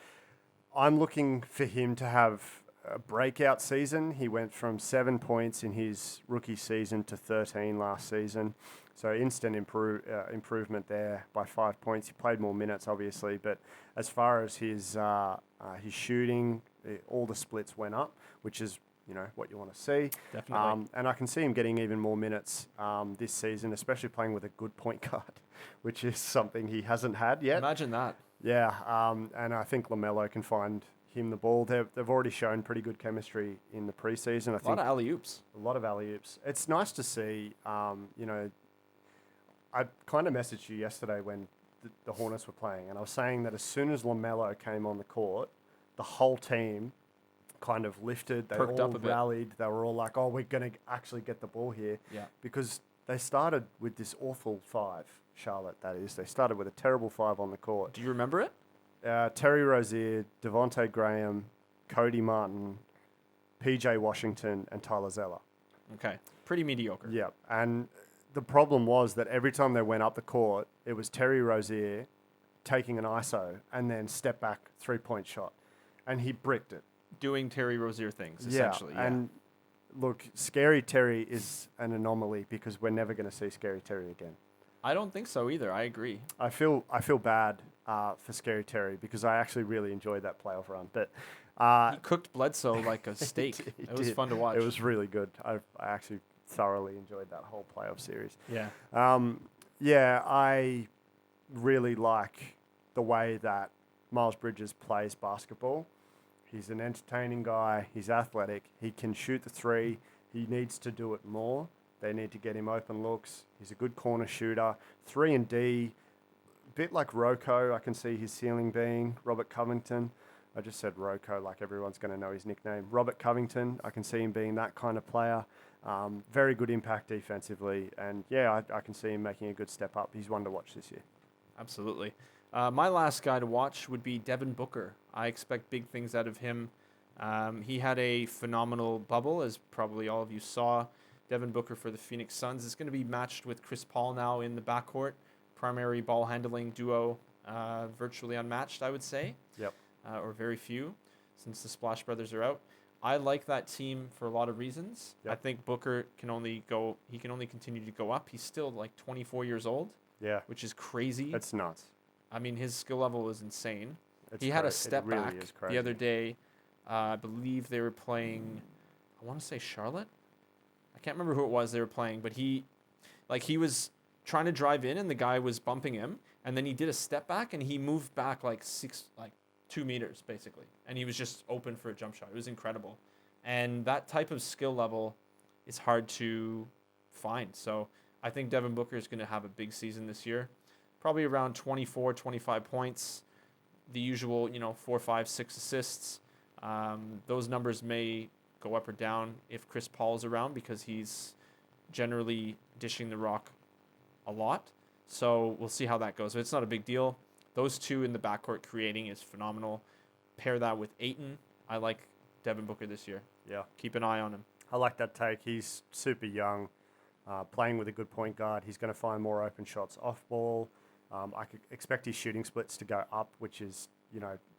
I'm looking for him to have a breakout season. He went from 7 points in his rookie season to 13 last season. So instant improvement there by 5 points. He played more minutes, obviously, but as far as his shooting, all the splits went up, which is what you want to see. Definitely. And I can see him getting even more minutes this season, especially playing with a good point guard, which is something he hasn't had yet. Imagine that. Yeah, and I think LaMelo can find him the ball. They've already shown pretty good chemistry in the preseason. I think A lot of alley-oops. A lot of alley-oops. It's nice to see, I kind of messaged you yesterday when the Hornets were playing, and I was saying that as soon as LaMelo came on the court, the whole team kind of lifted. They Perked all up a bit. rallied. They were all like, oh, we're going to actually get the ball here. Yeah. Because they started with this awful five, Charlotte, that is. They started with a terrible five on the court. Do you remember it? Terry Rozier, Devontae Graham, Cody Martin, PJ Washington, and Tyler Zeller. Okay. Pretty mediocre. Yeah. And the problem was that every time they went up the court, it was Terry Rozier taking an ISO and then step back 3-point shot. And he bricked it. Doing Terry Rozier things, essentially. Yeah. And look, Scary Terry is an anomaly because we're never going to see Scary Terry again. I don't think so either. I agree. I feel bad for Scary Terry because I actually really enjoyed that playoff run. But he cooked Bledsoe like a steak. It was fun to watch. It was really good. I actually thoroughly enjoyed that whole playoff series. Yeah. I really like the way that Miles Bridges plays basketball. He's an entertaining guy. He's athletic. He can shoot the three. He needs to do it more. They need to get him open looks. He's a good corner shooter. 3 and D, a bit like Rocco. I can see his ceiling being Robert Covington. I just said Rocco like everyone's going to know his nickname. Robert Covington, I can see him being that kind of player. Very good impact defensively. And, yeah, I can see him making a good step up. He's one to watch this year. Absolutely. My last guy to watch would be Devin Booker. I expect big things out of him. He had a phenomenal bubble, as probably all of you saw. Devin Booker for the Phoenix Suns is going to be matched with Chris Paul now in the backcourt. Primary ball handling duo, virtually unmatched, I would say. Yep. Or very few, since the Splash Brothers are out. I like that team for a lot of reasons. Yep. I think Booker can only continue to go up. He's still like 24 years old. Yeah. Which is crazy. It's nuts. I mean, his skill level is insane. It's he had a step really back is crazy. the other day I believe they were playing, I want to say Charlotte. I can't remember who it was they were playing, but he was trying to drive in and the guy was bumping him, and then he did a step back and he moved back like 2 meters basically, and he was just open for a jump shot. It was incredible, and that type of skill level is hard to find. So I think Devin Booker is going to have a big season this year, probably around 24, 25 points, the usual 4, 5, 6 assists. Those numbers may go up or down if Chris Paul's around, because he's generally dishing the rock a lot. So we'll see how that goes. It's not a big deal. Those two in the backcourt creating is phenomenal. Pair that with Ayton. I like Devin Booker this year. Yeah. Keep an eye on him. I like that take. He's super young, playing with a good point guard. He's going to find more open shots off ball. I could expect his shooting splits to go up, which is,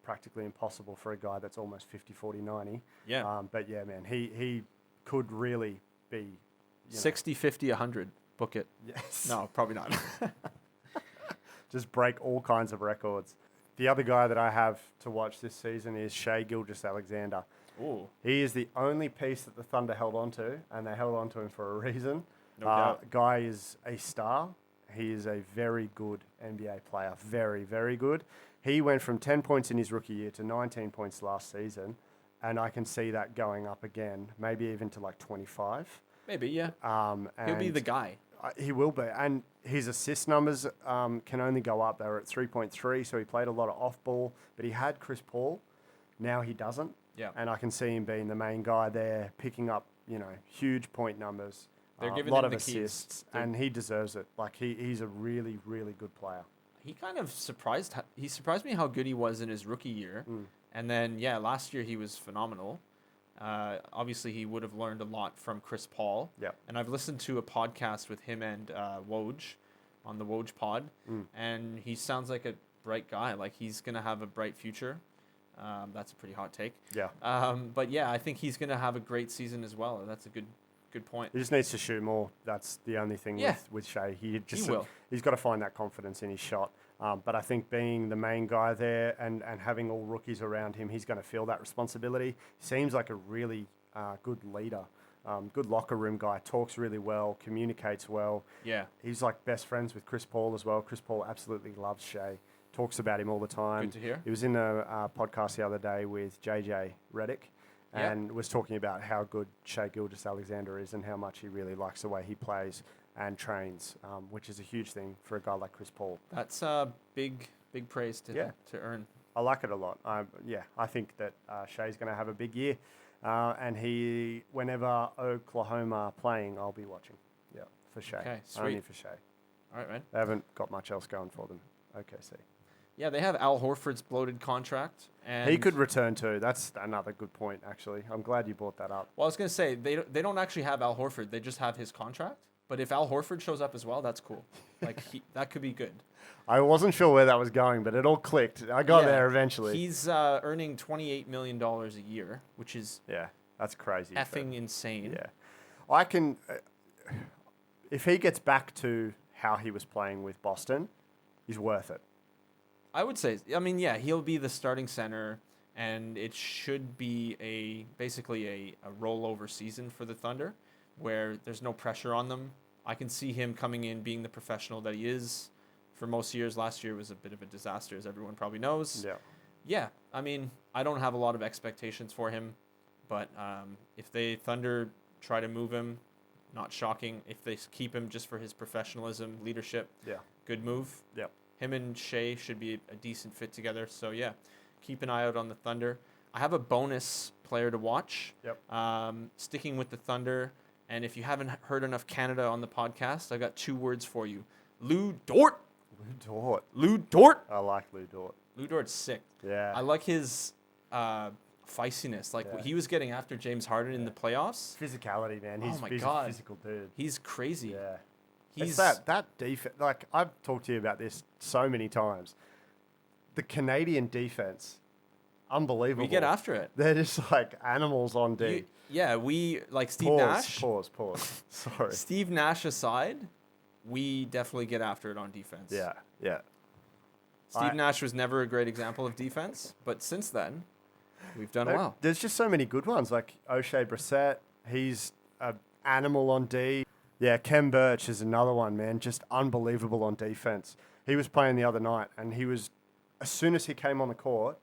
practically impossible for a guy that's almost 50, 40, 90. Yeah. But yeah, man, he could really be 60, 50, 100. Book it. Yes. No, probably not. Just break all kinds of records. The other guy that I have to watch this season is Shea Gilgeous-Alexander. Ooh. He is the only piece that the Thunder held on to, and they held on to him for a reason. No doubt. Guy is a star. He is a very good NBA player. Very, very good. He went from 10 points in his rookie year to 19 points last season, and I can see that going up again, maybe even to like 25. Maybe, yeah. He'll be And the guy. he will be. And his assist numbers can only go up. They were at 3.3, so he played a lot of off-ball, but he had Chris Paul. Now he doesn't. Yeah. And I can see him being the main guy there, picking up, huge point numbers, They're a giving lot him of the keys. assists, and he deserves it. Like, he's a really, really good player. He kind of surprised me how good he was in his rookie year. And then, last year he was phenomenal. Obviously, he would have learned a lot from Chris Paul. Yep. And I've listened to a podcast with him and Woj on the Woj pod, and he sounds like a bright guy. Like, he's going to have a bright future. That's a pretty hot take. Yeah. But yeah, I think he's going to have a great season as well. That's a good point. He just needs to shoot more. That's the only thing with Shea. He will. He's got to find that confidence in his shot. But I think being the main guy there and having all rookies around him, he's going to feel that responsibility. Seems like a really good leader, good locker room guy, talks really well, communicates well. Yeah. He's like best friends with Chris Paul as well. Chris Paul absolutely loves Shea, talks about him all the time. Good to hear. He was in a podcast the other day with JJ Redick, and was talking about how good Shea Gilgeous-Alexander is and how much he really likes the way he plays and trains, which is a huge thing for a guy like Chris Paul. That's big praise to earn. I like it a lot. I think that Shea's going to have a big year, and whenever Oklahoma are playing, I'll be watching. Yeah, for Shea. Okay, sweet. Only for Shea. All right, man. They haven't got much else going for them. OKC. Yeah, they have Al Horford's bloated contract, and He could return too. That's another good point, actually. I'm glad you brought that up. Well, I was gonna say they don't actually have Al Horford. They just have his contract. But if Al Horford shows up as well, that's cool. Like that could be good. I wasn't sure where that was going, but it all clicked. I got there eventually. He's earning $28 million a year, which is that's crazy. effing insane. Yeah, I can. If he gets back to how he was playing with Boston, he's worth it. I would say. I mean, yeah, he'll be the starting center, and it should be basically a rollover season for the Thunder, where there's no pressure on them. I can see him coming in, being the professional that he is for most years. Last year was a bit of a disaster, as everyone probably knows. Yeah. Yeah, I mean, I don't have a lot of expectations for him, but if the Thunder try to move him, not shocking. If they keep him just for his professionalism, leadership, good move. Yeah. Him and Shea should be a decent fit together. So, yeah, keep an eye out on the Thunder. I have a bonus player to watch. Yep. Sticking with the Thunder. And if you haven't heard enough Canada on the podcast, I've got 2 words for you. Lou Dort. Lou Dort. Lou Dort. I like Lou Dort. Lou Dort's sick. Yeah. I like his feistiness. Like, he was getting after James Harden in the playoffs. Physicality, man. He's God. a physical dude. He's crazy. Yeah. He's It's that defense. Like, I've talked to you about this so many times. The Canadian defense, unbelievable. We get after it. They're just like animals on D. We like Steve Nash. Pause. Sorry. Steve Nash aside, we definitely get after it on defense. Yeah. Steve Nash was never a great example of defense, but since then, We've done well. There's just so many good ones, like O'Shea Brissett. He's an animal on D. Yeah, Kem Birch is another one, man. Just unbelievable on defense. He was playing the other night, and as soon as he came on the court,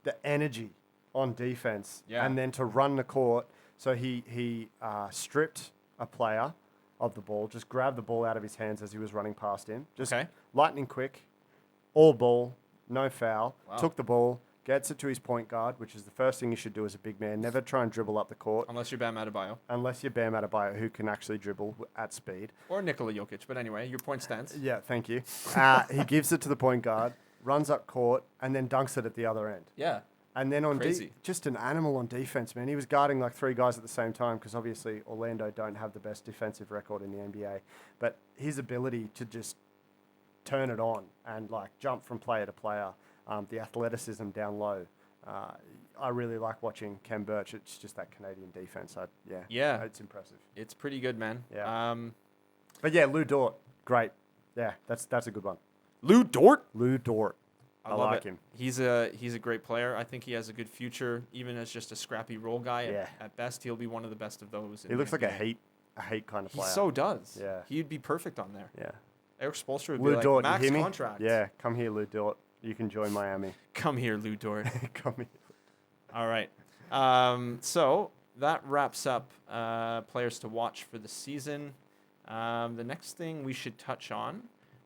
the energy on defense, and then to run the court. So he stripped a player of the ball, just grabbed the ball out of his hands as he was running past him. Just lightning quick, all ball, no foul. Wow. Took the ball, gets it to his point guard, which is the first thing you should do as a big man. Never try and dribble up the court. Unless you're Bam Adebayo. Unless you're Bam Adebayo, who can actually dribble at speed. Or Nikola Jokic, but anyway, your point stands. Yeah, thank you. He gives it to the point guard, runs up court, and then dunks it at the other end. Yeah. And then just an animal on defense, man. He was guarding like 3 guys at the same time because obviously Orlando don't have the best defensive record in the NBA. But his ability to just turn it on and like jump from player to player, the athleticism down low. I really like watching Kem Birch. It's just that Canadian defense. Yeah, it's impressive. It's pretty good, man. Yeah. But yeah, Lou Dort, great. Yeah, that's a good one. Lou Dort. I like him. He's a great player. I think he has a good future, even as just a scrappy role guy. Yeah. At best, he'll be one of the best of those. He looks like a heat kind of player. He so does. Yeah. He'd be perfect on there. Yeah. Eric Spoelstra would Lou be Dort, like, you max hear me? contract. Yeah, come here, Lou Dort. You can join Miami. Come here, Lou Dort. Come here. All right. So that wraps up players to watch for the season. The next thing we should touch on,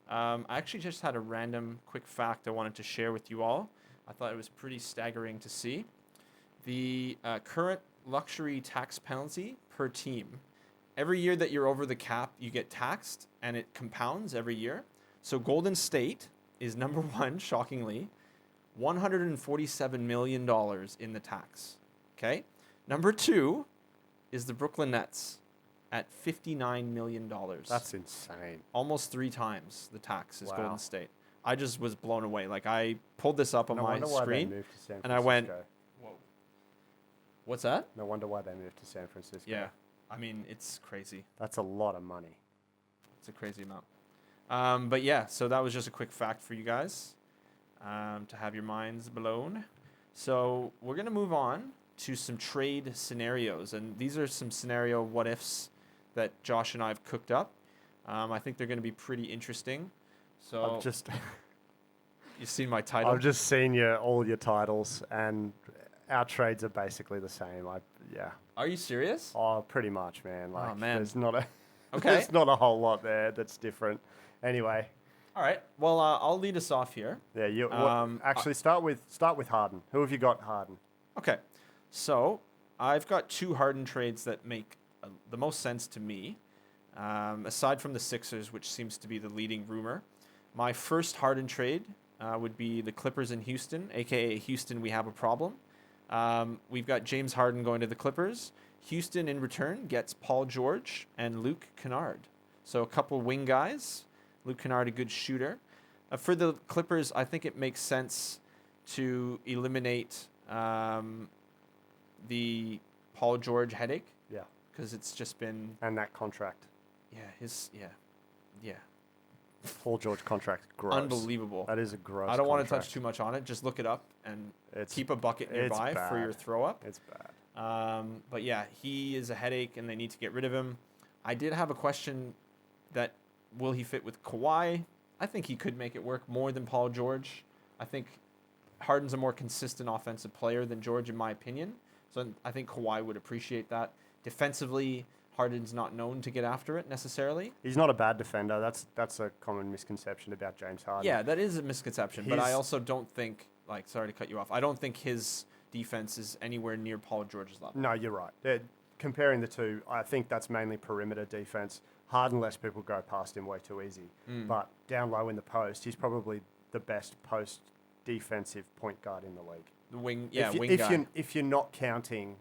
I actually just had a random quick fact I wanted to share with you all. I thought it was pretty staggering to see. The current luxury tax penalty per team. Every year that you're over the cap, you get taxed, and it compounds every year. So Golden State is number 1, shockingly, $147 million in the tax. Okay? Number 2 is the Brooklyn Nets at $59 million. That's insane. Almost 3 times the tax is Golden State. I just was blown away. Like, I pulled this up on my screen, and I went, whoa. What's that? No wonder why they moved to San Francisco. Yeah. I mean, it's crazy. That's a lot of money. It's a crazy amount. But yeah, so that was just a quick fact for you guys to have your minds blown. So we're going to move on to some trade scenarios. And these are some scenario what-ifs that Josh and I have cooked up. I think they're going to be pretty interesting. So you've seen my title? I've just seen all your titles, and our trades are basically the same. Are you serious? Oh, pretty much, man. Like, oh, man. There's not there's not a whole lot there that's different. Anyway. All right. Well, I'll lead us off here. Yeah. Actually, start with Harden. Who have you got, Harden? Okay. So I've got 2 Harden trades that make the most sense to me, aside from the Sixers, which seems to be the leading rumor. My first Harden trade would be the Clippers in Houston, a.k.a. Houston, we have a problem. We've got James Harden going to the Clippers. Houston, in return, gets Paul George and Luke Kennard. So a couple wing guys. Luke Kennard, a good shooter. For the Clippers, I think it makes sense to eliminate the Paul George headache. Yeah. Because it's just been... And that contract. Yeah. Paul George contract, gross. Unbelievable. That is a gross I don't want to touch too much on it. Just look it up and keep a bucket nearby for your throw-up. It's bad. But yeah, he is a headache, and they need to get rid of him. I did have a question that will he fit with Kawhi? I think he could make it work more than Paul George. I think Harden's a more consistent offensive player than George, in my opinion. So I think Kawhi would appreciate that. Defensively, Harden's not known to get after it necessarily. He's not a bad defender. That's a common misconception about James Harden. Yeah, that is a misconception. But I also don't think, sorry to cut you off, I don't think his defense is anywhere near Paul George's level. No, you're right. Comparing the two, I think that's mainly perimeter defense. Harden lets people go past him way too easy. But down low in the post, he's probably the best post defensive point guard in the league. The wing, wing guy. If you're not counting,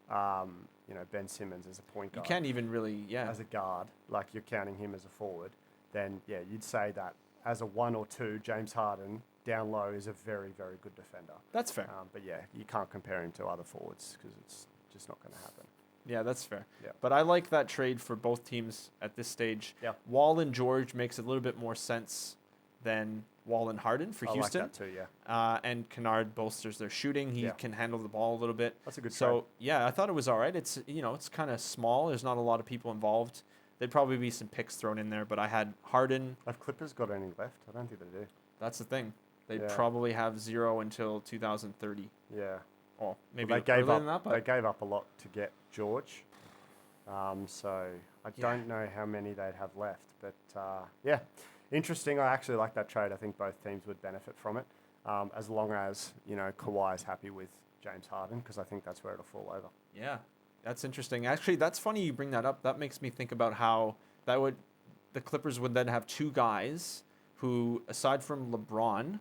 Ben Simmons as a point guard. You can't even really, as a guard, like you're counting him as a forward, then you'd say that as a 1 or 2, James Harden down low is a very, very good defender. That's fair. But you can't compare him to other forwards because it's just not going to happen. Yeah, that's fair. Yeah. But I like that trade for both teams at this stage. Yeah. Wall and George makes a little bit more sense than Wall and Harden for Houston. I like that too, yeah. And Kennard bolsters their shooting. He Yeah. can handle the ball a little bit. That's a good trade. So, yeah, I thought it was all right. It's, it's kind of small. There's not a lot of people involved. There'd probably be some picks thrown in there, but I had Harden. Have Clippers got any left? I don't think they do. That's the thing. They'd probably have 0 until 2030. Yeah. Oh, maybe they gave up. than that, but They gave up a lot to get George. So I don't know how many they'd have left, but yeah, interesting. I actually like that trade. I think both teams would benefit from it, as long as Kawhi's happy with James Harden, because I think that's where it'll fall over. Yeah, that's interesting. Actually, that's funny you bring that up. That makes me think about how the Clippers would then have two guys who, aside from LeBron,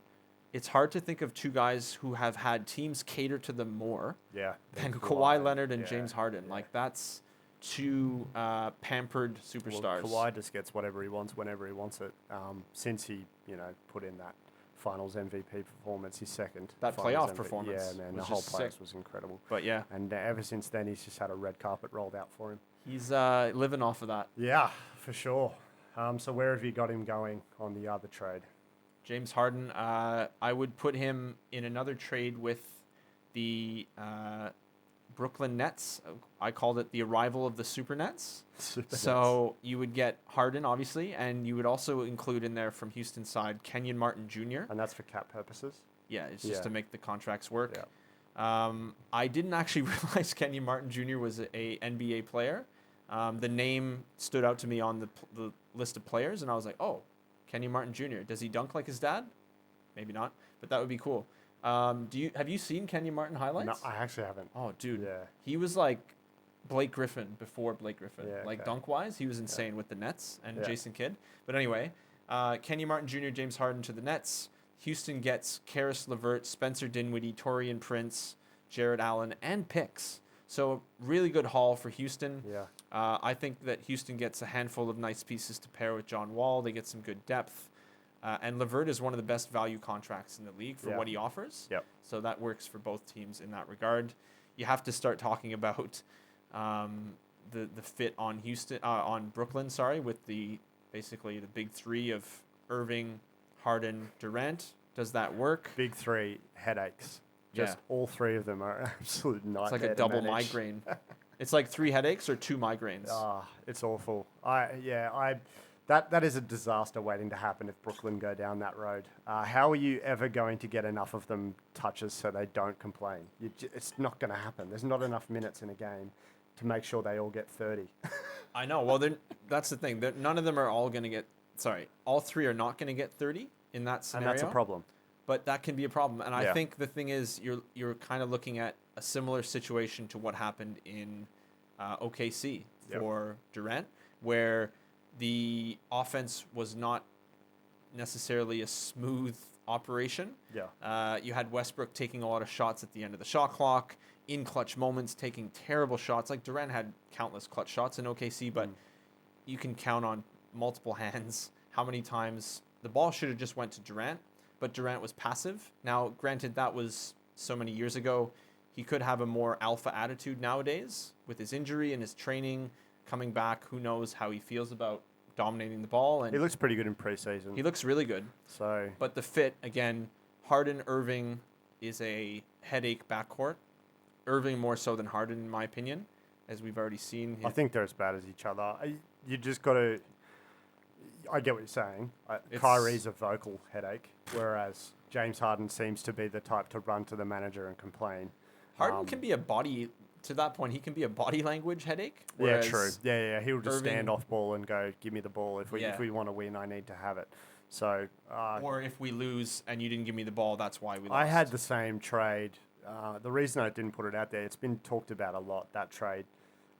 it's hard to think of two guys who have had teams cater to them more than Kawhi Leonard and James Harden. Yeah. Like, that's two pampered superstars. Well, Kawhi just gets whatever he wants whenever he wants it. Since he, put in that Finals MVP performance, his second. That playoff performance. Yeah, man, the whole place was incredible. But yeah. And ever since then, he's just had a red carpet rolled out for him. He's living off of that. Yeah, for sure. So where have you got him going on the other trade? James Harden, I would put him in another trade with the Brooklyn Nets. I called it the arrival of the Super Nets. So you would get Harden, obviously, and you would also include in there from Houston's side Kenyon Martin Jr. And that's for cap purposes? Yeah, it's just to make the contracts work. Yeah. I didn't actually realize Kenyon Martin Jr. was a NBA player. The name stood out to me on the list of players, and I was like, oh, Kenyon Martin Jr. Does he dunk like his dad? Maybe not, but that would be cool. Have you seen Kenyon Martin highlights? No, I actually haven't. Oh, dude. Yeah. He was like Blake Griffin before Blake Griffin. Yeah, like dunk-wise, he was insane with the Nets and Jason Kidd. But anyway, Kenyon Martin Jr., James Harden to the Nets. Houston gets Karis LeVert, Spencer Dinwiddie, Taurean Prince, Jared Allen, and picks. So really good haul for Houston. Yeah. I think that Houston gets a handful of nice pieces to pair with John Wall. They get some good depth. And LeVert is one of the best value contracts in the league for what he offers. Yep. So that works for both teams in that regard. You have to start talking about the fit on Brooklyn, with basically the big three of Irving, Harden, Durant. Does that work? Big three headaches. Just all three of them are absolute nightmare. It's like a double migraine. It's like 3 headaches or 2 migraines. It's awful. That is a disaster waiting to happen if Brooklyn go down that road. How are you ever going to get enough of them touches so they don't complain? It's not going to happen. There's not enough minutes in a game to make sure they all get 30. I know. Well, that's the thing. None of them are all going to get... Sorry. All 3 are not going to get 30 in that scenario. And that's a problem. But that can be a problem. And I think the thing is you're kind of looking at a similar situation to what happened in OKC for Durant, where the offense was not necessarily a smooth operation. Yeah. You had Westbrook taking a lot of shots at the end of the shot clock, in clutch moments, taking terrible shots. Like Durant had countless clutch shots in OKC, but you can count on multiple hands how many times the ball should have just went to Durant, but Durant was passive. Now, granted, that was so many years ago. He could have a more alpha attitude nowadays with his injury and his training coming back. Who knows how he feels about dominating the ball. And he looks pretty good in preseason. He looks really good. But the fit, again, Harden, Irving is a headache backcourt. Irving more so than Harden, in my opinion, as we've already seen. I think they're as bad as each other. You just got to... I get what you're saying. Kyrie's a vocal headache, whereas James Harden seems to be the type to run to the manager and complain. Harden can be a body... To that point, he can be a body language headache. Yeah, true. Yeah. He'll just stand off ball and go, give me the ball. If we want to win, I need to have it. So, or if we lose and you didn't give me the ball, that's why we lost. I had the same trade. The reason I didn't put it out there, it's been talked about a lot, that trade.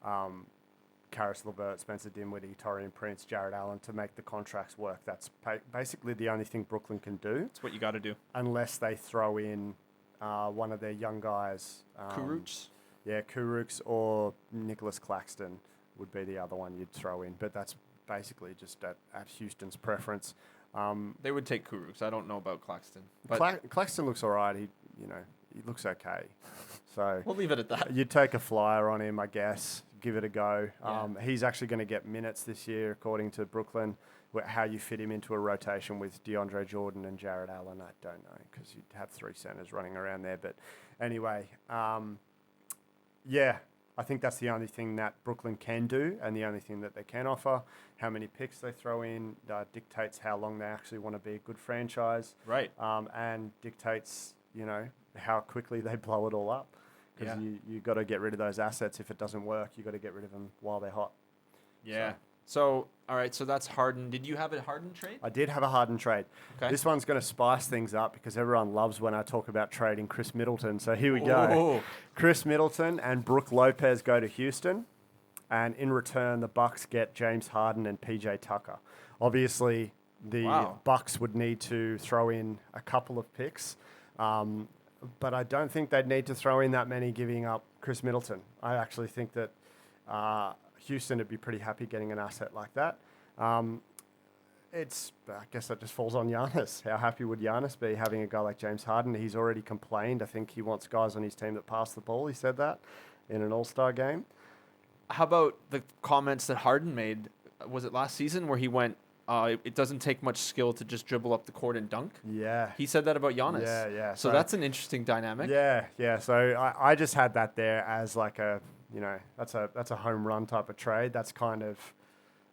Karis LeVert, Spencer Dinwiddie, Taurean Prince, Jared Allen, to make the contracts work. That's basically the only thing Brooklyn can do. That's what you got to do. Unless they throw in one of their young guys. Kurucs? Yeah, Kurucs or Nicholas Claxton would be the other one you'd throw in. But that's basically just at Houston's preference. They would take Kurucs. I don't know about Claxton. But Claxton looks all right. He looks okay. So we'll leave it at that. You'd take a flyer on him, I guess. give it a go. Yeah. He's actually going to get minutes this year, according to Brooklyn. How you fit him into a rotation with DeAndre Jordan and Jared Allen, I don't know, because you'd have 3 centers running around there. But anyway, yeah, I think that's the only thing that Brooklyn can do and the only thing that they can offer. How many picks they throw in dictates how long they actually want to be a good franchise. Right. And dictates, how quickly they blow it all up. Because you got to get rid of those assets. If it doesn't work, you got to get rid of them while they're hot. Yeah. So, all right, so that's Harden. Did you have a Harden trade? I did have a Harden trade. Okay. This one's going to spice things up because everyone loves when I talk about trading Chris Middleton. So here we go. Ooh. Chris Middleton and Brook Lopez go to Houston. And in return, the Bucks get James Harden and PJ Tucker. Obviously, the Bucks would need to throw in a couple of picks. But I don't think they'd need to throw in that many giving up Chris Middleton. I actually think that Houston would be pretty happy getting an asset like that. I guess that just falls on Giannis. How happy would Giannis be having a guy like James Harden? He's already complained. I think he wants guys on his team that pass the ball. He said that in an All-Star game. How about the comments that Harden made? Was it last season where he went, it doesn't take much skill to just dribble up the court and dunk? Yeah. He said that about Giannis. Yeah. So that's an interesting dynamic. Yeah. So I just had that there as like that's a home run type of trade. That's kind of...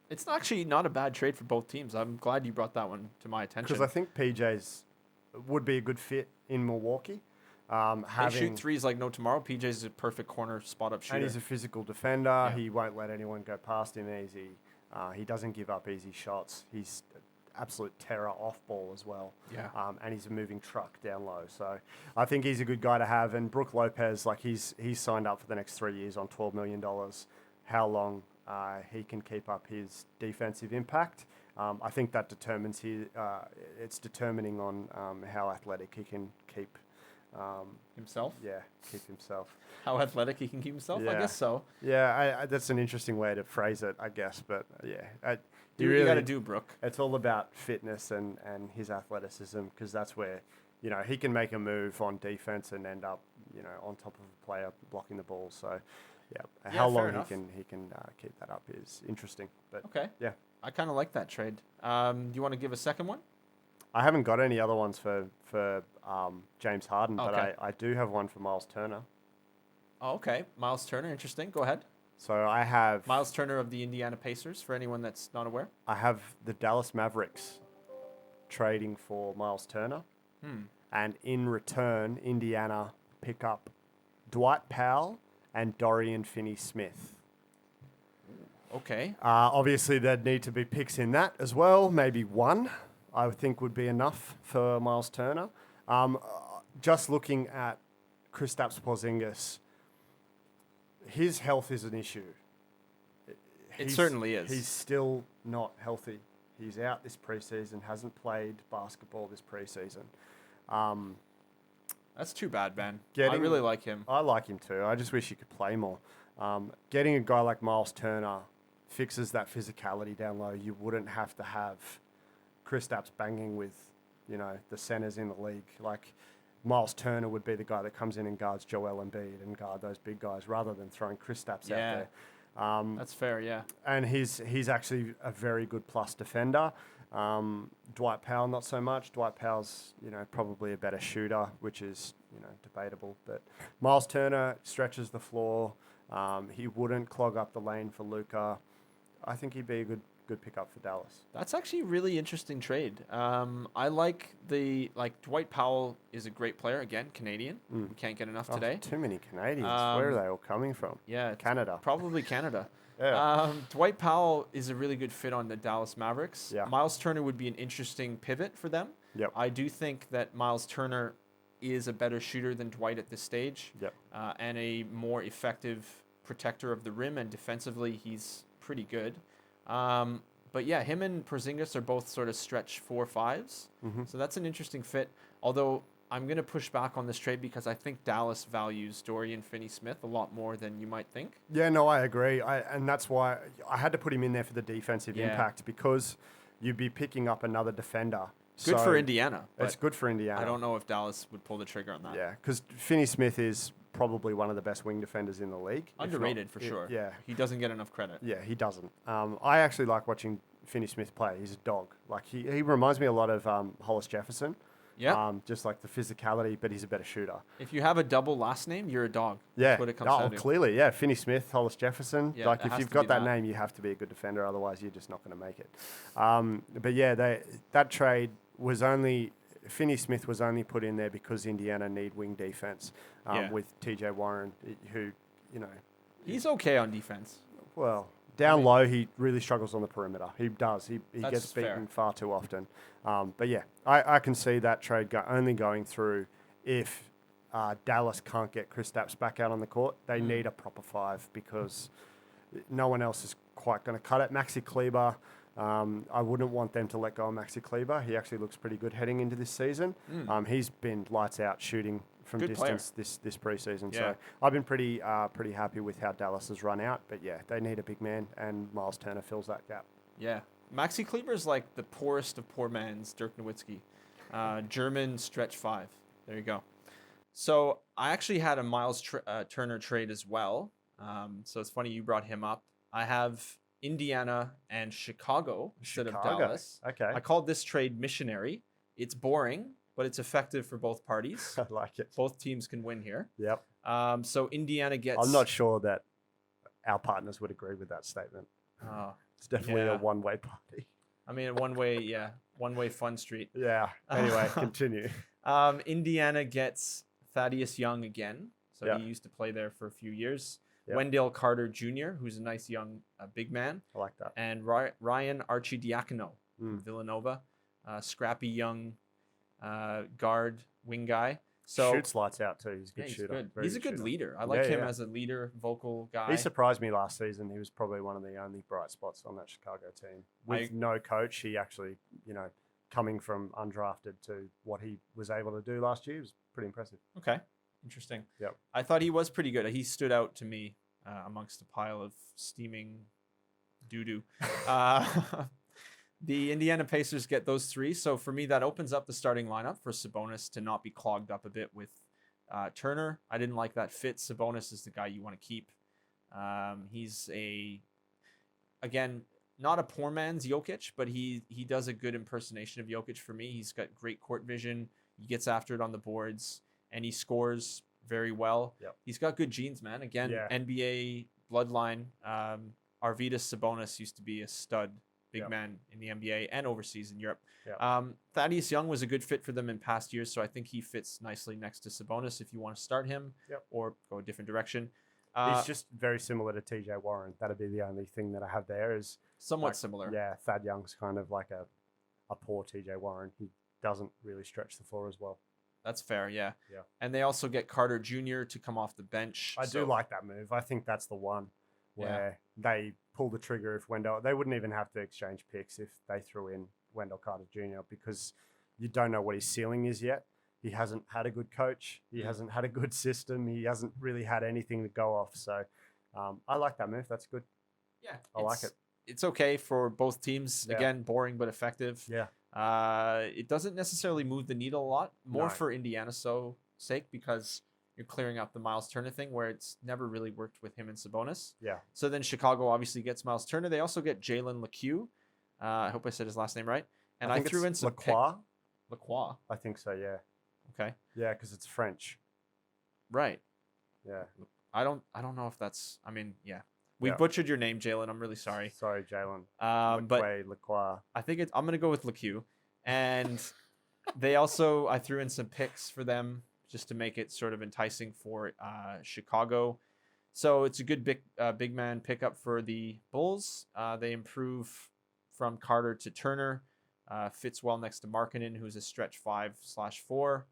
It's actually not a bad trade for both teams. I'm glad you brought that one to my attention. Because I think PJ's would be a good fit in Milwaukee. They shoot threes like no tomorrow. PJ's is a perfect corner spot-up shooter. And he's a physical defender. Yeah. He won't let anyone go past him easy. He doesn't give up easy shots. He's absolute terror off ball as well. Yeah. And he's a moving truck down low. So I think he's a good guy to have. And Brook Lopez, he's signed up for the next 3 years on $12 million. How long he can keep up his defensive impact. I think that determines it's determining on how athletic he can keep himself. Yeah, keep himself. How athletic he can keep himself? Yeah. I guess so. Yeah, that's an interesting way to phrase it, I guess. But yeah, do what you got to do, Brooke. It's all about fitness and his athleticism, because that's where he can make a move on defense and end up on top of a player blocking the ball. So. Yeah, how long he can keep that up is interesting. But okay, yeah, I kind of like that trade. Do you want to give a second one? I haven't got any other ones for James Harden, okay. But I do have one for Miles Turner. Oh, okay, Miles Turner, interesting. Go ahead. So I have Miles Turner of the Indiana Pacers. For anyone that's not aware, I have the Dallas Mavericks trading for Miles Turner, and in return, Indiana pick up Dwight Powell and Dorian Finney-Smith. Okay. Obviously, there'd need to be picks in that as well. Maybe one, I would think, would be enough for Miles Turner. Just looking at Kristaps Porzingis, his health is an issue. It certainly is. He's still not healthy. He's out this preseason, hasn't played basketball this preseason. That's too bad, man. I really like him. I like him too. I just wish he could play more. Getting a guy like Miles Turner fixes that physicality down low. You wouldn't have to have Kristaps banging with, the centers in the league. Like Miles Turner would be the guy that comes in and guards Joel Embiid and guard those big guys rather than throwing Kristaps out there. That's fair, yeah. And he's actually a very good plus defender. Dwight Powell, not so much. Dwight Powell's, probably a better shooter, which is, debatable. But Miles Turner stretches the floor. He wouldn't clog up the lane for Luka. I think he'd be a good pickup for Dallas. That's actually a really interesting trade. I like Dwight Powell is a great player. Again, Canadian. We can't get enough today. Too many Canadians. Where are they all coming from? Yeah. Canada. Probably Canada. Yeah. Dwight Powell is a really good fit on the Dallas Mavericks. Yeah. Miles Turner would be an interesting pivot for them. Yep. I do think that Miles Turner is a better shooter than Dwight at this stage. Yep. And a more effective protector of the rim, and defensively he's pretty good. But yeah, him and Porzingis are both sort of stretch 4-5s. Mm-hmm. So that's an interesting fit. Although I'm going to push back on this trade because I think Dallas values Dorian Finney-Smith a lot more than you might think. Yeah, no, I agree. And that's why I had to put him in there for the defensive impact, because you'd be picking up another defender. Good for Indiana. It's good for Indiana. I don't know if Dallas would pull the trigger on that. Yeah, because Finney-Smith is probably one of the best wing defenders in the league. Underrated for sure. Yeah. He doesn't get enough credit. Yeah, he doesn't. I actually like watching Finney-Smith play. He's a dog. Like he reminds me a lot of Hollis Jefferson. Yeah. Just like the physicality, but he's a better shooter. If you have a double last name, you're a dog. Yeah. That's what it comes down to. Clearly, yeah. Finney-Smith, Hollis Jefferson. Yeah, like it if has you've to got be that that. name, you have to be a good defender. Otherwise, you're just not going to make it. But yeah, that trade was only Finney-Smith was only put in there because Indiana need wing defense with TJ Warren, who He's okay on defense. well. Down low, he really struggles on the perimeter. He does. He gets beaten fair. far too often. But yeah, I can see that trade only going through if Dallas can't get Kristaps back out on the court. They need a proper five because no one else is quite going to cut it. Maxi Kleber, I wouldn't want them to let go of Maxi Kleber. He actually looks pretty good heading into this season. He's been lights out shooting from Good distance this preseason. Yeah. So I've been pretty happy with how Dallas has run out. But yeah, they need a big man, and Miles Turner fills that gap. Yeah. Maxi Kleber is like the poorest of poor man's Dirk Nowitzki. German stretch five. There you go. So I actually had a Miles Turner trade as well. So it's funny you brought him up. I have Indiana and Chicago instead of Dallas. Okay. I called this trade missionary. It's boring, but it's effective for both parties. I like it. Both teams can win here. Yep. So Indiana gets... I'm not sure that our partners would agree with that statement. It's definitely a one-way party. I mean, one-way fun street. Yeah. Anyway, continue. Indiana gets Thaddeus Young again. So he used to play there for a few years. Yep. Wendell Carter Jr., who's a nice young big man. I like that. And Ryan Arcidiacono, Villanova. Scrappy young guard, wing guy. So shoots lights out too. He's a good shooter. He's a good leader. I like him as a leader, vocal guy. He surprised me last season. He was probably one of the only bright spots on that Chicago team. With no coach, he actually, coming from undrafted to what he was able to do last year was pretty impressive. Okay. Interesting. Yep. I thought he was pretty good. He stood out to me amongst a pile of steaming doo-doo. The Indiana Pacers get those three. So for me, that opens up the starting lineup for Sabonis to not be clogged up a bit with Turner. I didn't like that fit. Sabonis is the guy you want to keep. He's again, not a poor man's Jokic, but he does a good impersonation of Jokic for me. He's got great court vision. He gets after it on the boards, and he scores very well. Yep. He's got good genes, man. Again, NBA bloodline. Arvydas Sabonis used to be a stud big man in the NBA and overseas in Europe. Yep. Thaddeus Young was a good fit for them in past years, so I think he fits nicely next to Sabonis if you want to start him or go a different direction. He's just very similar to TJ Warren. That'd be the only thing that I have there is somewhat similar. Yeah, Thad Young's kind of like a poor TJ Warren. He doesn't really stretch the floor as well. That's fair, yeah. Yeah. And they also get Carter Jr. to come off the bench. I do like that move. I think that's the one where they pull the trigger if Wendell... They wouldn't even have to exchange picks if they threw in Wendell Carter Jr. because you don't know what his ceiling is yet. He hasn't had a good coach. He hasn't had a good system. He hasn't really had anything to go off. So I like that move. That's good. Yeah. I like it. It's okay for both teams. Yeah. Again, boring but effective. Yeah. It doesn't necessarily move the needle a lot. More for Indiana's sake because you're clearing up the Miles Turner thing where it's never really worked with him and Sabonis. Yeah. So then Chicago obviously gets Miles Turner. They also get Jalen LeCue. I hope I said his last name right. And I threw in some... Lacroix? I think so, yeah. Okay. Yeah, because it's French. Right. Yeah. I don't know if that's... I mean, yeah. We butchered your name, Jalen. I'm really sorry. Sorry, Jalen. But Lacroix. I think I'm going to go with LeCue. And they also... I threw in some picks for them just to make it sort of enticing for Chicago. So it's a good big man pickup for the Bulls. They improve from Carter to Turner. Fits well next to Markkanen, who's a stretch 5/4.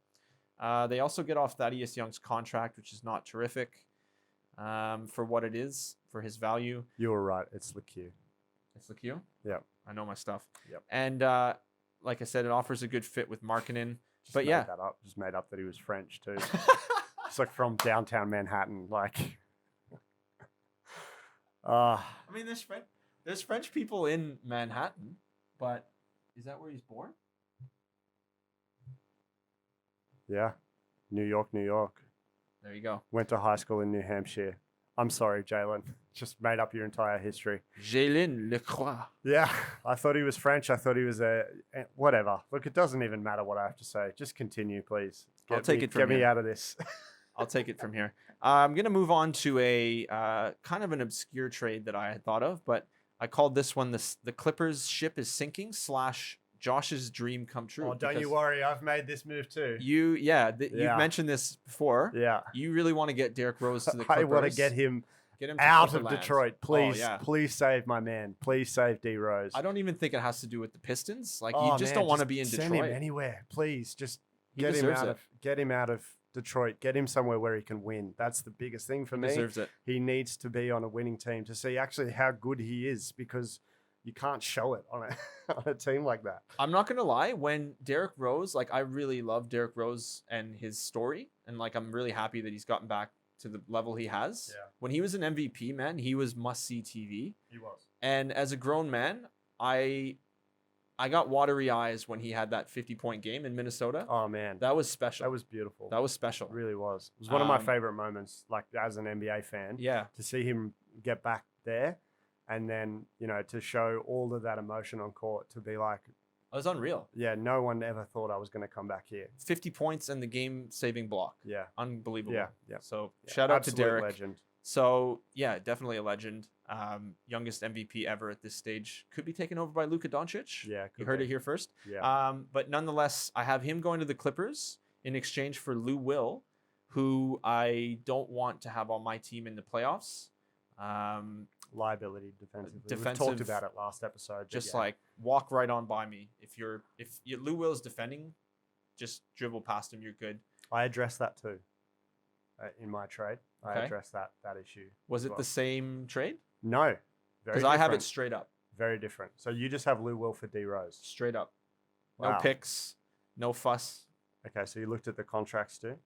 They also get off Thaddeus Young's contract, which is not terrific for what it is, for his value. You were right. It's LeCue. It's LeCue? Yeah. I know my stuff. Yep. And like I said, it offers a good fit with Markkanen. Just made up that he was French too. It's like from downtown Manhattan. Like, I mean, there's French people in Manhattan, but is that where he's born? Yeah, New York, New York. There you go. Went to high school in New Hampshire. I'm sorry, Jalen. Just made up your entire history. Jalen Lecroix. Yeah, I thought he was French. I thought he was whatever. Look, it doesn't even matter what I have to say. Just continue, please. I'll take it from Get me here. out of this. I'll take it from here. I'm going to move on to a kind of an obscure trade that I had thought of, but I called this one the Clippers ship is sinking / Josh's dream come true. Oh, don't you worry. I've made this move too. You've mentioned this before. Yeah. You really want to get Derrick Rose to the Clippers. I want to get him to out of Clipperland. Detroit. Please, Oh, yeah. please save my man. Please save D Rose. I don't even think it has to do with the Pistons. Like Oh, you just man, don't want to be in send Detroit. him anywhere. Please, just He get him deserves out it. of Detroit. Get him somewhere where he can win. That's the biggest thing for He me. deserves it. He needs to be on a winning team to see actually how good he is, because you can't show it on a team like that. I'm not gonna lie. When Derrick Rose, like I really love Derrick Rose and his story, and like I'm really happy that he's gotten back to the level he has. Yeah. When he was an MVP, man, he was must see TV. He was. And as a grown man, I got watery eyes when he had that 50-point game in Minnesota. Oh man, That was special. that was beautiful. That was special. It really was. It was one of my Um, favorite moments, like as an NBA fan. Yeah. To see him get back there, and then to show all of that emotion on court, to be like, It was unreal. yeah, no one ever thought I was going to come back here. 50 points and the game-saving block. Yeah, Unbelievable. yeah, yeah. So Yeah, shout out to absolute Derrick. legend. So yeah, definitely a legend. Youngest MVP ever at this stage. Could be taken over by Luka Doncic. Yeah, You could heard be. it here first. Yeah, But nonetheless, I have him going to the Clippers in exchange for Lou Will, who I don't want to have on my team in the playoffs. liability defensively. We defensive- talked about it last episode. but Just yeah. like walk right on by me. If Lou Will's defending, just dribble past him. You're good. I addressed that too in my trade. I Okay. addressed that issue. Was as it well. the same trade? No, very Because I have it different. straight up. Very different. So you just have Lou Will for D Rose. Straight up. No Wow. picks. No fuss. Okay, so you looked at the contracts too.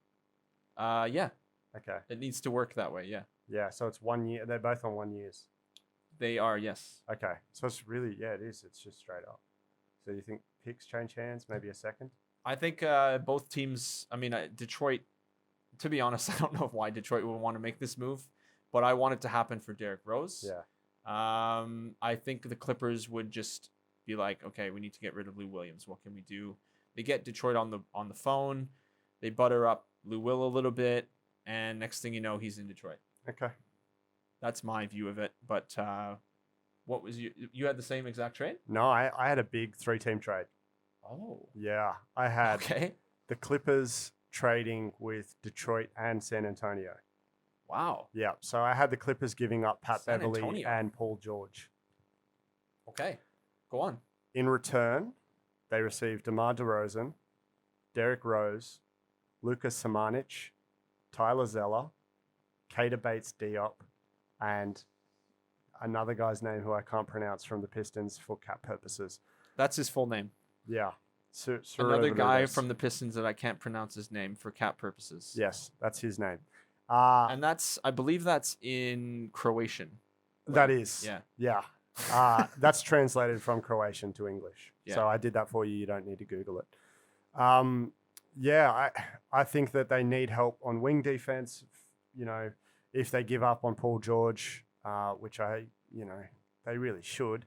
Yeah. Okay, It needs to work that way. Yeah. yeah. So it's 1 year. They're both on 1 years. They are, yes. Okay, so it's really it is. It's just straight up. So you think picks change hands? Maybe a second. I think both teams, I mean, Detroit, to be honest, I don't know why Detroit would want to make this move, but I want it to happen for Derrick Rose. Yeah. I think the Clippers would just be like, okay, we need to get rid of Lou Williams. What can we do? They get Detroit on the phone. They butter up Lou Will a little bit, and next thing you know, he's in Detroit. Okay. That's my view of it. But what was you had the same exact trade? No, I had a big 3-team trade. Oh. Yeah, I had Okay. the Clippers trading with Detroit and San Antonio. Wow. Yeah, so I had the Clippers giving up Pat San Beverly Antonio. and Paul George. Okay. Go on. In return, they received DeMar DeRozan, Derrick Rose, Lucas Samanic, Tyler Zeller, Keita Bates-Diop, and another guy's name who I can't pronounce from the Pistons for cap purposes. That's his full name. Yeah. Another guy Ramirez. from the Pistons that I can't pronounce his name for cap purposes. Yes, that's his name. And I believe that's in Croatian. That is. Yeah. Yeah. That's translated from Croatian to English. Yeah. So I did that for you. You don't need to Google it. I think that they need help on wing defense. If they give up on Paul George, which they really should.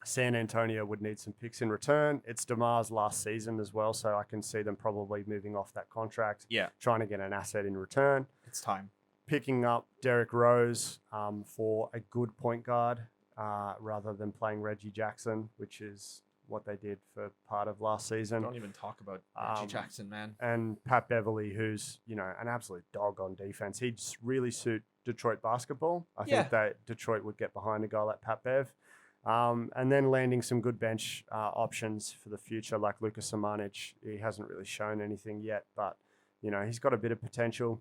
San Antonio would need some picks in return. It's DeMar's last season as well, so I can see them probably moving off that contract, Yeah. trying to get an asset in return. It's time. Picking up Derrick Rose for a good point guard rather than playing Reggie Jackson, which is what they did for part of last season. Don't even talk about Reggie Jackson, man. And Pat Beverly, who's an absolute dog on defense. He'd really suit Detroit basketball. I Yeah. think that Detroit would get behind a guy like Pat Bev. And then landing some good bench options for the future, like Lucas Samanic. He hasn't really shown anything yet, but he's got a bit of potential.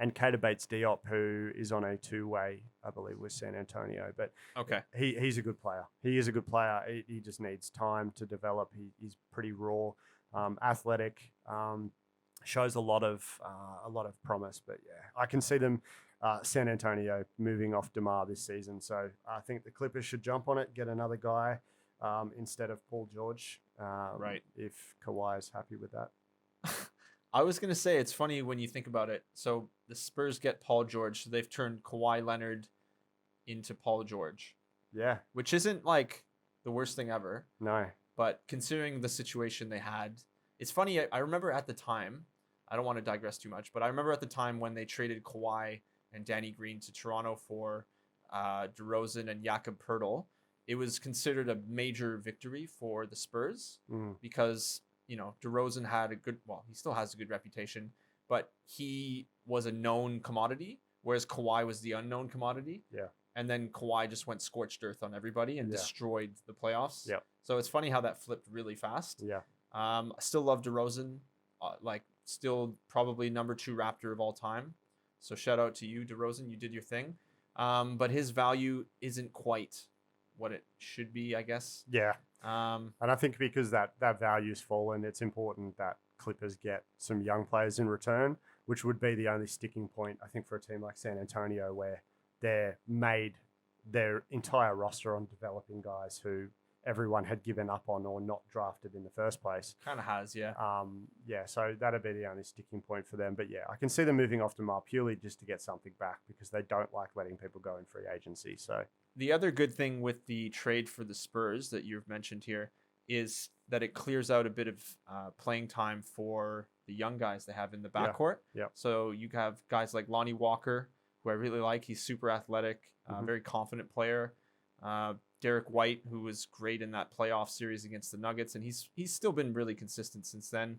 And Keita Bates-Diop, who is on a 2-way, I believe, with San Antonio. But Okay. he's a good player. He is a good player. He just needs time to develop. He's pretty raw, athletic, shows a lot of promise. But yeah, I can see them, San Antonio, moving off DeMar this season. So I think the Clippers should jump on it, get another guy instead of Paul George. Right. If Kawhi is happy with that. I was going to say, it's funny when you think about it. So the Spurs get Paul George. So they've turned Kawhi Leonard into Paul George, Yeah. which isn't like the worst thing ever. No. But considering the situation they had, it's funny. I remember at the time, I don't want to digress too much, but I remember at the time when they traded Kawhi and Danny Green to Toronto for DeRozan and Jakob Poeltl, it was considered a major victory for the Spurs because, you know, DeRozan had he still has a good reputation, but he was a known commodity, whereas Kawhi was the unknown commodity. Yeah. And then Kawhi just went scorched earth on everybody and destroyed the playoffs. Yeah. So it's funny how that flipped really fast. Yeah. I still love DeRozan, still probably number 2 Raptor of all time. So shout out to you, DeRozan. You did your thing. But his value isn't quite what it should be, I guess. Yeah. And I think because that value's fallen, it's important that Clippers get some young players in return, which would be the only sticking point, I think, for a team like San Antonio, where they're made their entire roster on developing guys who everyone had given up on or not drafted in the first place. Kind of has, yeah. So that'd be the only sticking point for them. But yeah, I can see them moving off DeMar purely just to get something back because they don't like letting people go in free agency. So the other good thing with the trade for the Spurs that you've mentioned here is that it clears out a bit of playing time for the young guys they have in the backcourt. Yeah. So you have guys like Lonnie Walker, who I really like. He's super athletic, very confident player. Derek White, who was great in that playoff series against the Nuggets, and he's still been really consistent since then.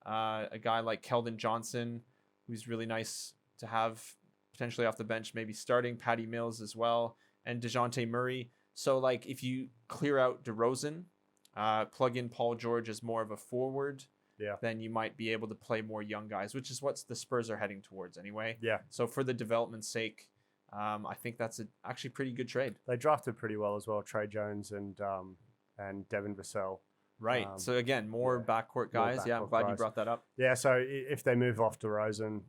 A guy like Keldon Johnson, who's really nice to have potentially off the bench, maybe starting. Patty Mills as well, and DeJounte Murray. So, like, if you clear out DeRozan, plug in Paul George as more of a forward, then you might be able to play more young guys, which is what the Spurs are heading towards anyway. Yeah. So for the development's sake, I think that's actually pretty good trade. They drafted pretty well as well, Trey Jones and Devin Vassell. Right. So again, more backcourt guys. I'm glad you brought that up. Yeah. So if they move off DeRozan,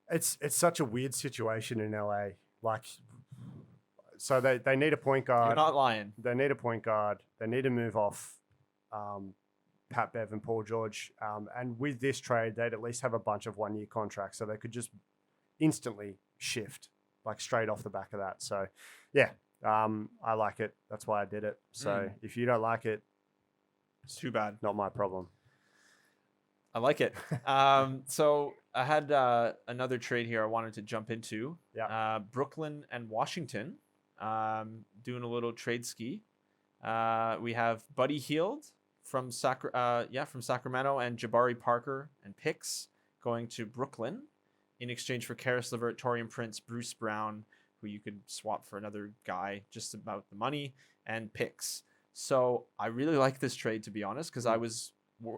It's such a weird situation in LA. Like, so they need a point guard. You're not lying. They need a point guard. They need to move off Pat Bev and Paul George. And with this trade, they'd at least have a bunch of 1-year contracts, so they could just instantly shift, like straight off the back of that. So, yeah, I like it. That's why I did it. So if you don't like it, it's too bad. Not my problem. I like it. So I had another trade here I wanted to jump into. Yeah. Brooklyn and Washington doing a little trade ski. We have Buddy Hield from Sacramento and Jabari Parker and picks going to Brooklyn in exchange for Karis LeVert, Taurean Prince, Bruce Brown, who you could swap for another guy just about the money, and picks. So I really like this trade, to be honest, because I was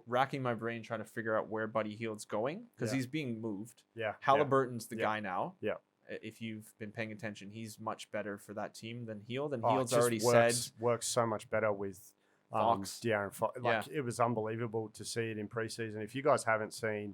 racking my brain trying to figure out where Buddy Hield's going because he's being moved. Yeah. Halliburton's the guy now. Yeah. If you've been paying attention, he's much better for that team than Hield, and Hield's already works so much better with Fox. De'Aaron Fox. It was unbelievable to see it in preseason. If you guys haven't seen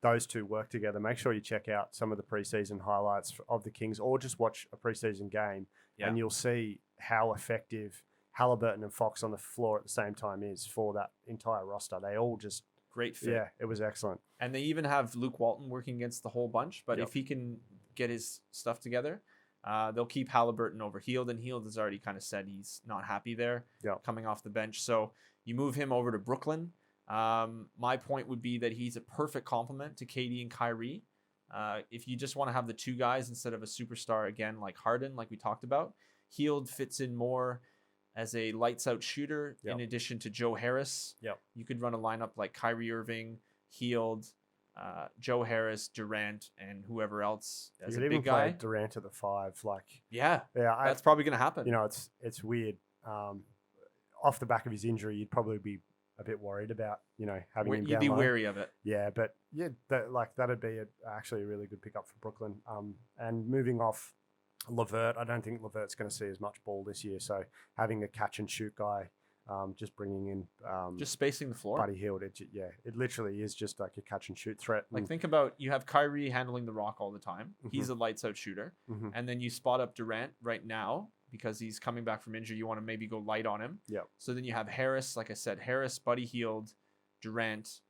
those two work together, make sure you check out some of the preseason highlights of the Kings, or just watch a preseason game, and you'll see how effective Halliburton and Fox on the floor at the same time is for that entire roster. They all just great fit. Yeah, it was excellent. And they even have Luke Walton working against the whole bunch. But if he can get his stuff together, they'll keep Halliburton over Hield. And Hield has already kind of said he's not happy there coming off the bench. So you move him over to Brooklyn. My point would be that he's a perfect complement to KD and Kyrie. If you just want to have the two guys instead of a superstar, again, like Harden, like we talked about, Hield fits in more as a lights-out shooter in addition to Joe Harris. You could run a lineup like Kyrie Irving, Hield, Joe Harris, Durant, and whoever else as a big guy. Play Durant at the 5. That's probably going to happen. You know, it's weird. Off the back of his injury, you'd probably be a bit worried about, having him down You'd be low. wary of it. Yeah, but that'd be actually a really good pickup for Brooklyn. And moving off LeVert, I don't think LeVert's going to see as much ball this year. So having a catch and shoot guy, just bringing in, just spacing the floor. Buddy Hield, it literally is just like a catch and shoot threat. Like, think about, you have Kyrie handling the rock all the time. He's a lights out shooter, and then you spot up Durant right now because he's coming back from injury. You want to maybe go light on him. Yeah. So then you have Harris, like I said, Harris, Buddy Hield, Durant,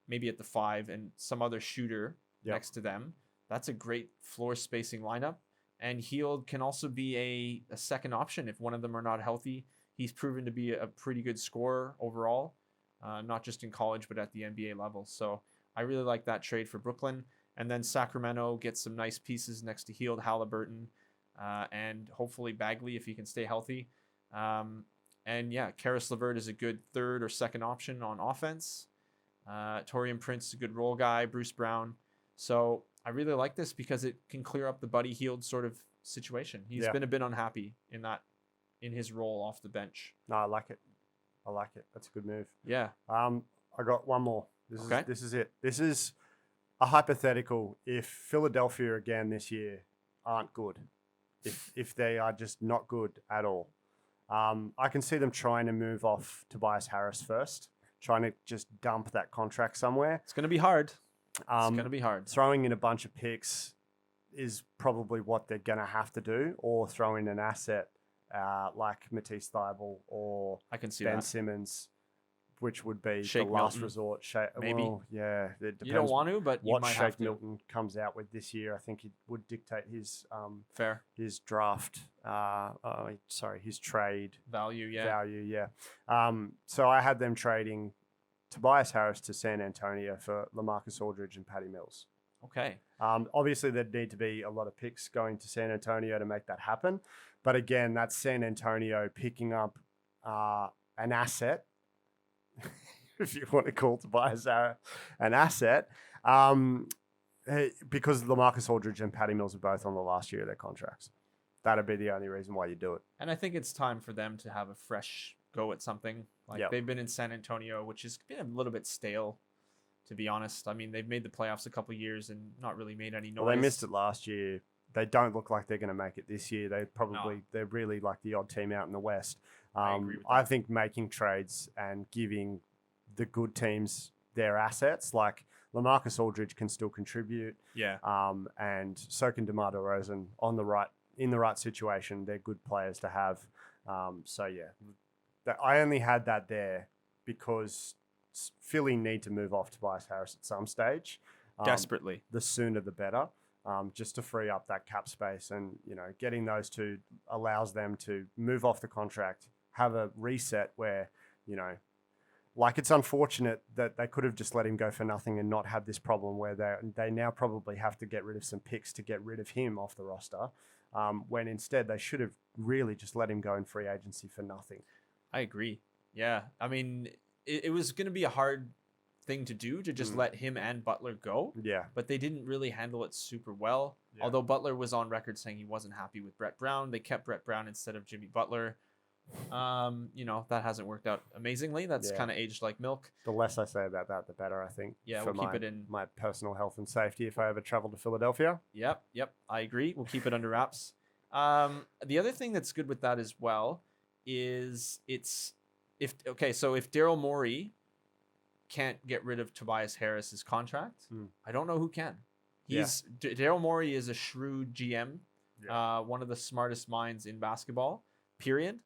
maybe at the 5 and some other shooter next to them. That's a great floor spacing lineup. And Hield can also be a second option if one of them are not healthy. He's proven to be a pretty good scorer overall, not just in college, but at the NBA level. So I really like that trade for Brooklyn. And then Sacramento gets some nice pieces next to Hield, Halliburton, and hopefully Bagley if he can stay healthy. And yeah, Karis LeVert is a good third or second option on offense. Taurean Prince is a good role guy. Bruce Brown. So I really like this because it can clear up the Buddy Hield sort of situation. He's been a bit unhappy in his role off the bench. No, I like it. That's a good move. Yeah. I got one more. This is it. This is a hypothetical. If Philadelphia again this year aren't good, if they are just not good at all, I can see them trying to move off Tobias Harris first, trying to just dump that contract somewhere. It's going to be hard. It's going to be hard. Throwing in a bunch of picks is probably what they're going to have to do, or throw in an asset like Matisse Thybulle or I can see Ben that. Simmons, which would be Shake the last Milton. resort. Maybe. Well, yeah. It depends You don't want to, but you what might have Shake to. Milton comes out with this year. I think it would dictate his Fair. his draft. His trade Value, yeah. value. Yeah. So I had them trading Tobias Harris to San Antonio for LaMarcus Aldridge and Patty Mills. Okay. Obviously, there'd need to be a lot of picks going to San Antonio to make that happen. But again, that's San Antonio picking up an asset, if you want to call Tobias Harris an asset, because LaMarcus Aldridge and Patty Mills are both on the last year of their contracts. That'd be the only reason why you do it. And I think it's time for them to have a fresh go at something. They've been in San Antonio, which has been a little bit stale, to be honest. I mean, they've made the playoffs a couple of years and not really made any noise. Well, they missed it last year. They don't look like they're going to make it this year. They're really like the odd team out in the West. I agree with that. I think making trades and giving the good teams their assets, like LaMarcus Aldridge can still contribute. Yeah. And so can DeMar DeRozan in the right situation. They're good players to have. I only had that there because Philly need to move off Tobias Harris at some stage. Desperately. The sooner the better. Just to free up that cap space, and getting those two allows them to move off the contract, have a reset where it's unfortunate that they could have just let him go for nothing and not have this problem where they now probably have to get rid of some picks to get rid of him off the roster, when instead they should have really just let him go in free agency for nothing. I agree. Yeah. I mean, it was going to be a hard thing to do to just let him and Butler go. Yeah. But they didn't really handle it super well. Yeah. Although Butler was on record saying he wasn't happy with Brett Brown. They kept Brett Brown instead of Jimmy Butler. That hasn't worked out amazingly. That's kind of aged like milk. The less I say about that, the better, I think. Yeah, for we'll keep it in my personal health and safety if I ever travel to Philadelphia. Yep. I agree. We'll keep it under wraps. The other thing that's good with that as well is if Daryl Morey can't get rid of Tobias Harris's contract, I don't know who can. Daryl Morey is a shrewd GM, one of the smartest minds in basketball, period.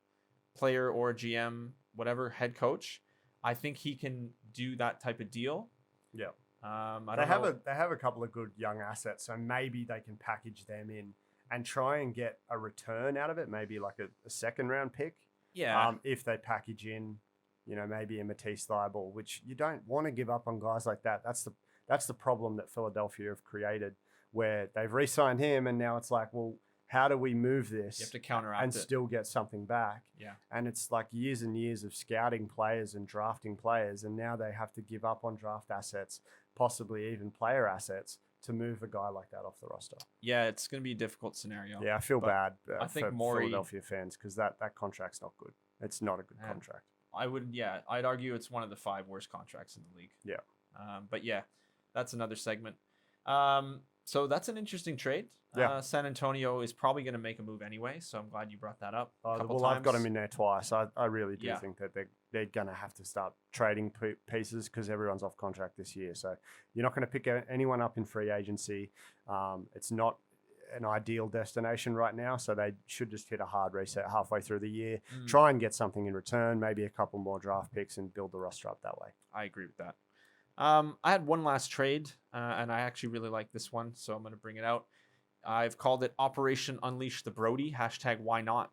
Player or GM, whatever, head coach. I think he can do that type of deal. Yeah. They have a couple of good young assets, so maybe they can package them in and try and get a return out of it, maybe like a second round pick. Yeah. If they package in, maybe a Matisse Thybulle, which you don't want to give up on guys like that. That's the problem that Philadelphia have created, where they've re-signed him, and now it's like, well, how do we move this? You have to counteract and still get something back. Yeah. And it's like years and years of scouting players and drafting players, and now they have to give up on draft assets, possibly even player assets, to move a guy like that off the roster. Yeah, it's going to be a difficult scenario. Yeah, I feel bad I think for Philadelphia fans because that contract's not good. It's not a good contract. I'd argue it's one of the 5 worst contracts in the league. Yeah. But yeah, that's another segment. So that's an interesting trade. Yeah. San Antonio is probably going to make a move anyway, so I'm glad you brought that up. I've got him in there twice. I really do think that they're going to have to start trading pieces because everyone's off contract this year. So you're not going to pick anyone up in free agency. It's not an ideal destination right now, so they should just hit a hard reset halfway through the year, try and get something in return, maybe a couple more draft picks and build the roster up that way. I agree with that. I had one last trade, and I actually really like this one, so I'm going to bring it out. I've called it Operation Unleash the Brody, # why not,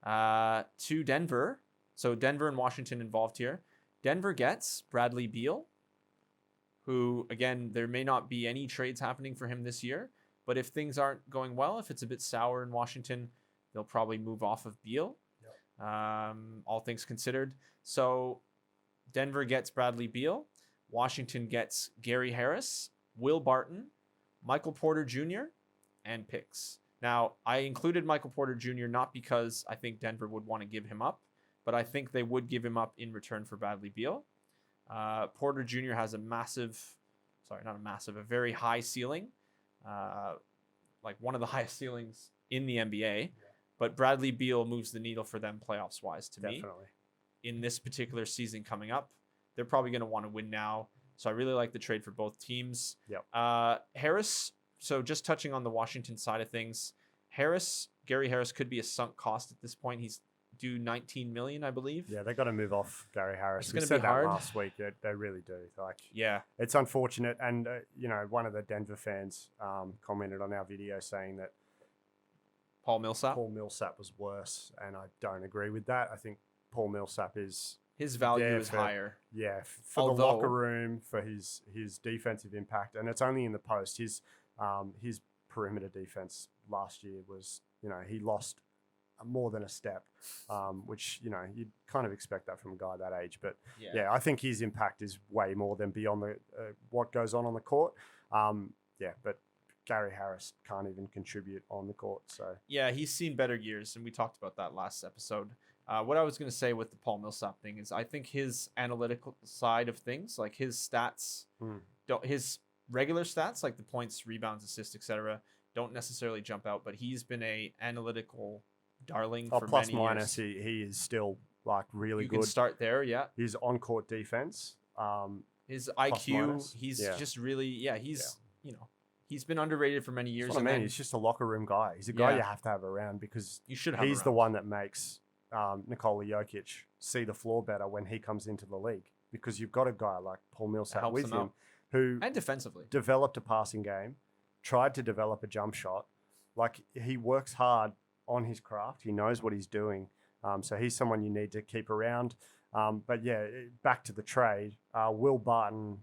to Denver. So Denver and Washington involved here. Denver gets Bradley Beal, who, again, there may not be any trades happening for him this year, but if things aren't going well, if it's a bit sour in Washington, they'll probably move off of Beal, all things considered. So Denver gets Bradley Beal. Washington gets Gary Harris, Will Barton, Michael Porter Jr., and picks. Now, I included Michael Porter Jr. not because I think Denver would want to give him up, but I think they would give him up in return for Bradley Beal. Porter Jr. has a very high ceiling, like one of the highest ceilings in the NBA. But Bradley Beal moves the needle for them playoffs wise to me. In this particular season coming up. They're probably going to want to win now. So I really like the trade for both teams. Harris, so just touching on the Washington side of things, Gary Harris could be a sunk cost at this point. He's due $19 million, I believe. Yeah, they got to move off Gary Harris. It's going to be hard. Last week. They really do. It's unfortunate. And, one of the Denver fans commented on our video saying that Paul Millsap was worse. And I don't agree with that. I think Paul Millsap is... His value is higher. Yeah, for the locker room, for his defensive impact. And it's only in the post. His perimeter defense last year was, he lost more than a step, which, you'd kind of expect that from a guy that age. But, I think his impact is way more than beyond what goes on the court. But Gary Harris can't even contribute on the court. So yeah, he's seen better years, and we talked about that last episode. What I was going to say with the Paul Millsap thing is I think his analytical side of things, like his stats, his regular stats, like the points, rebounds, assists, etc., don't necessarily jump out, but he's been a analytical darling for plus many minus, years. He is still really you good. You can start there, yeah. His on-court defense. His IQ, he's just really, he's been underrated for many years. He's just a locker room guy. He's a guy you have to have around because he's the one that makes Nikola Jokic see the floor better when he comes into the league, because you've got a guy like Paul Millsap with him who and defensively developed a passing game, tried to develop a jump shot. Like, he works hard on his craft. He knows what he's doing. So he's someone you need to keep around. But back to the trade. Will Barton,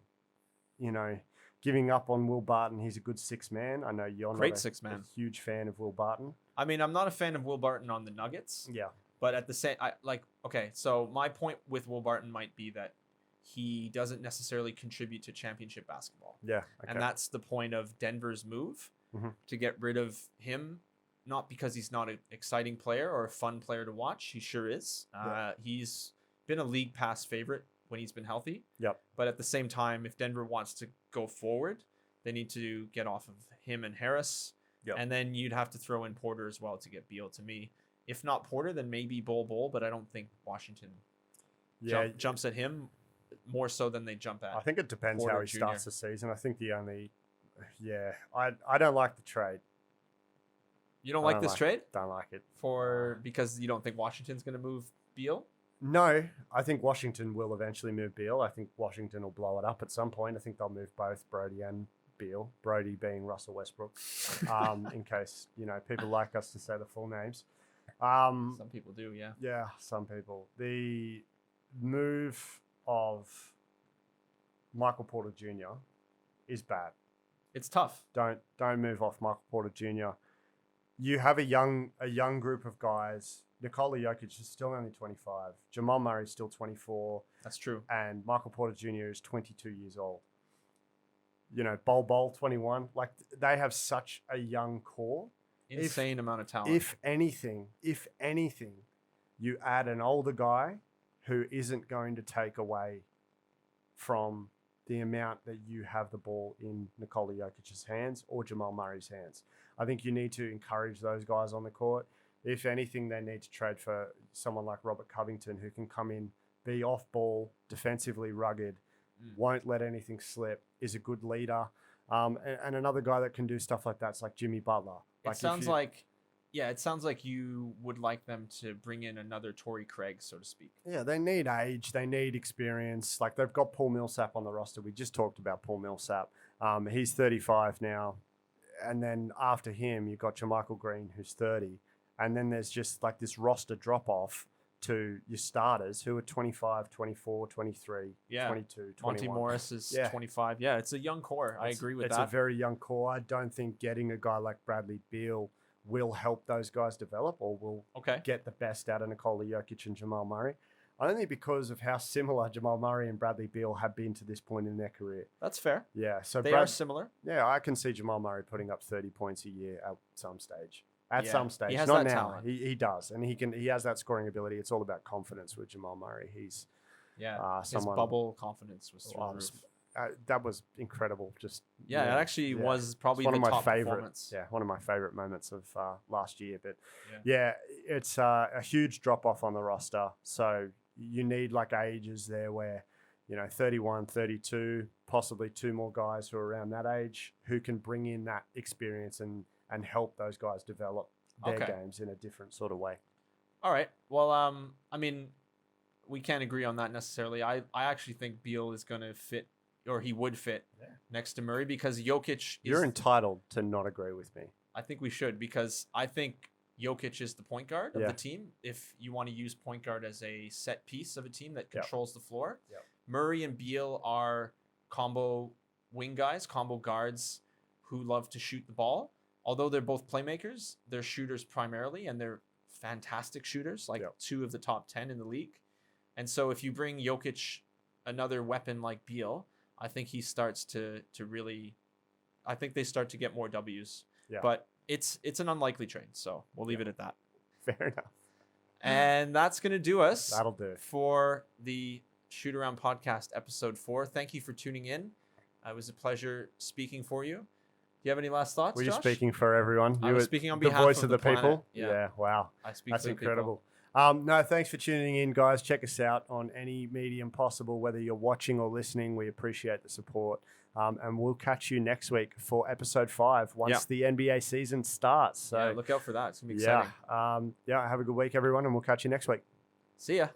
giving up on Will Barton. He's a good six man. I know you're great not six man. A huge fan of Will Barton. I mean, I'm not a fan of Will Barton on the Nuggets. Yeah. But at the same, so my point with Will Barton might be that he doesn't necessarily contribute to championship basketball. Yeah. Okay. And that's the point of Denver's move to get rid of him, not because he's not an exciting player or a fun player to watch. He sure is. He's been a league pass favorite when he's been healthy. Yep. But at the same time, if Denver wants to go forward, they need to get off of him and Harris. Yep. And then you'd have to throw in Porter as well to get Beal to me. If not Porter, then maybe Bol, but I don't think Washington jumps at him more so than they jump at. I think it depends Porter how he Jr. starts the season. I think I don't like the trade. You don't like this trade? Don't like it. Because you don't think Washington's going to move Beal? No, I think Washington will eventually move Beal. I think Washington will blow it up at some point. I think they'll move both Brody and Beal. Brody being Russell Westbrook, in case people like us to say the full names. Some people do, yeah. Yeah, some people. The move of Michael Porter Jr. is bad. It's tough. Don't move off Michael Porter Jr. You have a young group of guys. Nikola Jokic is still only 25. Jamal Murray is still 24. That's true. And Michael Porter Jr. is 22 years old. Bol 21. Like, they have such a young core. Insane amount of talent. If anything, you add an older guy who isn't going to take away from the amount that you have the ball in Nikola Jokic's hands or Jamal Murray's hands. I think you need to encourage those guys on the court. If anything, they need to trade for someone like Robert Covington, who can come in, be off ball, defensively rugged, won't let anything slip, is a good leader. And another guy that can do stuff like that's like Jimmy Butler. It sounds like Yeah, it sounds like you would like them to bring in another Torrey Craig, so to speak. Yeah, they need age. They need experience. Like, they've got Paul Millsap on the roster. We just talked about Paul Millsap. He's 35 now. And then after him, you've got Jermichael Green, who's 30. And then there's just like this roster drop-off to your starters who are 25, 24, 23, 22, 21. Monty Morris is 25. Yeah, it's a young core. I agree with that. It's a very young core. I don't think getting a guy like Bradley Beal will help those guys develop or will get the best out of Nikola Jokic and Jamal Murray. Only because of how similar Jamal Murray and Bradley Beal have been to this point in their career. That's fair. Yeah, so they are similar. Yeah, I can see Jamal Murray putting up 30 points a year at some stage. Some stage, he has not that now. talent. He does, and he has that scoring ability. It's all about confidence with Jamal Murray. He's his bubble confidence was through the roof. That was incredible. Just it actually was probably one the of my top favorite. performance. Yeah, one of my favorite moments of last year. But it's a huge drop off on the roster. So you need like ages there where 31, 32, possibly two more guys who are around that age who can bring in that experience and help those guys develop their games in a different sort of way. All right. Well, I mean, we can't agree on that necessarily. I actually think Beal is going to fit, or he would fit next to Murray because Jokic You're entitled to not agree with me. I think we should because I think Jokic is the point guard of the team. If you want to use point guard as a set piece of a team that controls the floor, Murray and Beal are combo wing guys, combo guards who love to shoot the ball. Although they're both playmakers, they're shooters primarily, and they're fantastic shooters, like 2 of the top 10 in the league. And so if you bring Jokic another weapon like Beal, I think he starts to really, I think they start to get more W's. Yeah. But it's an unlikely trade, so we'll leave it at that. Fair enough. And that's going to do us. That'll do. For the Shootaround Podcast, Episode 4. Thank you for tuning in. It was a pleasure speaking for you. Do you have any last thoughts, Were you Josh? speaking for everyone? I was speaking on behalf the voice of the planet. people? Yeah. Wow. I speak That's for the incredible. people. No, thanks for tuning in, guys. Check us out on any medium possible, whether you're watching or listening. We appreciate the support. And we'll catch you next week for episode 5 once the NBA season starts. So look out for that. It's going to be exciting. Have a good week, everyone, and we'll catch you next week. See ya.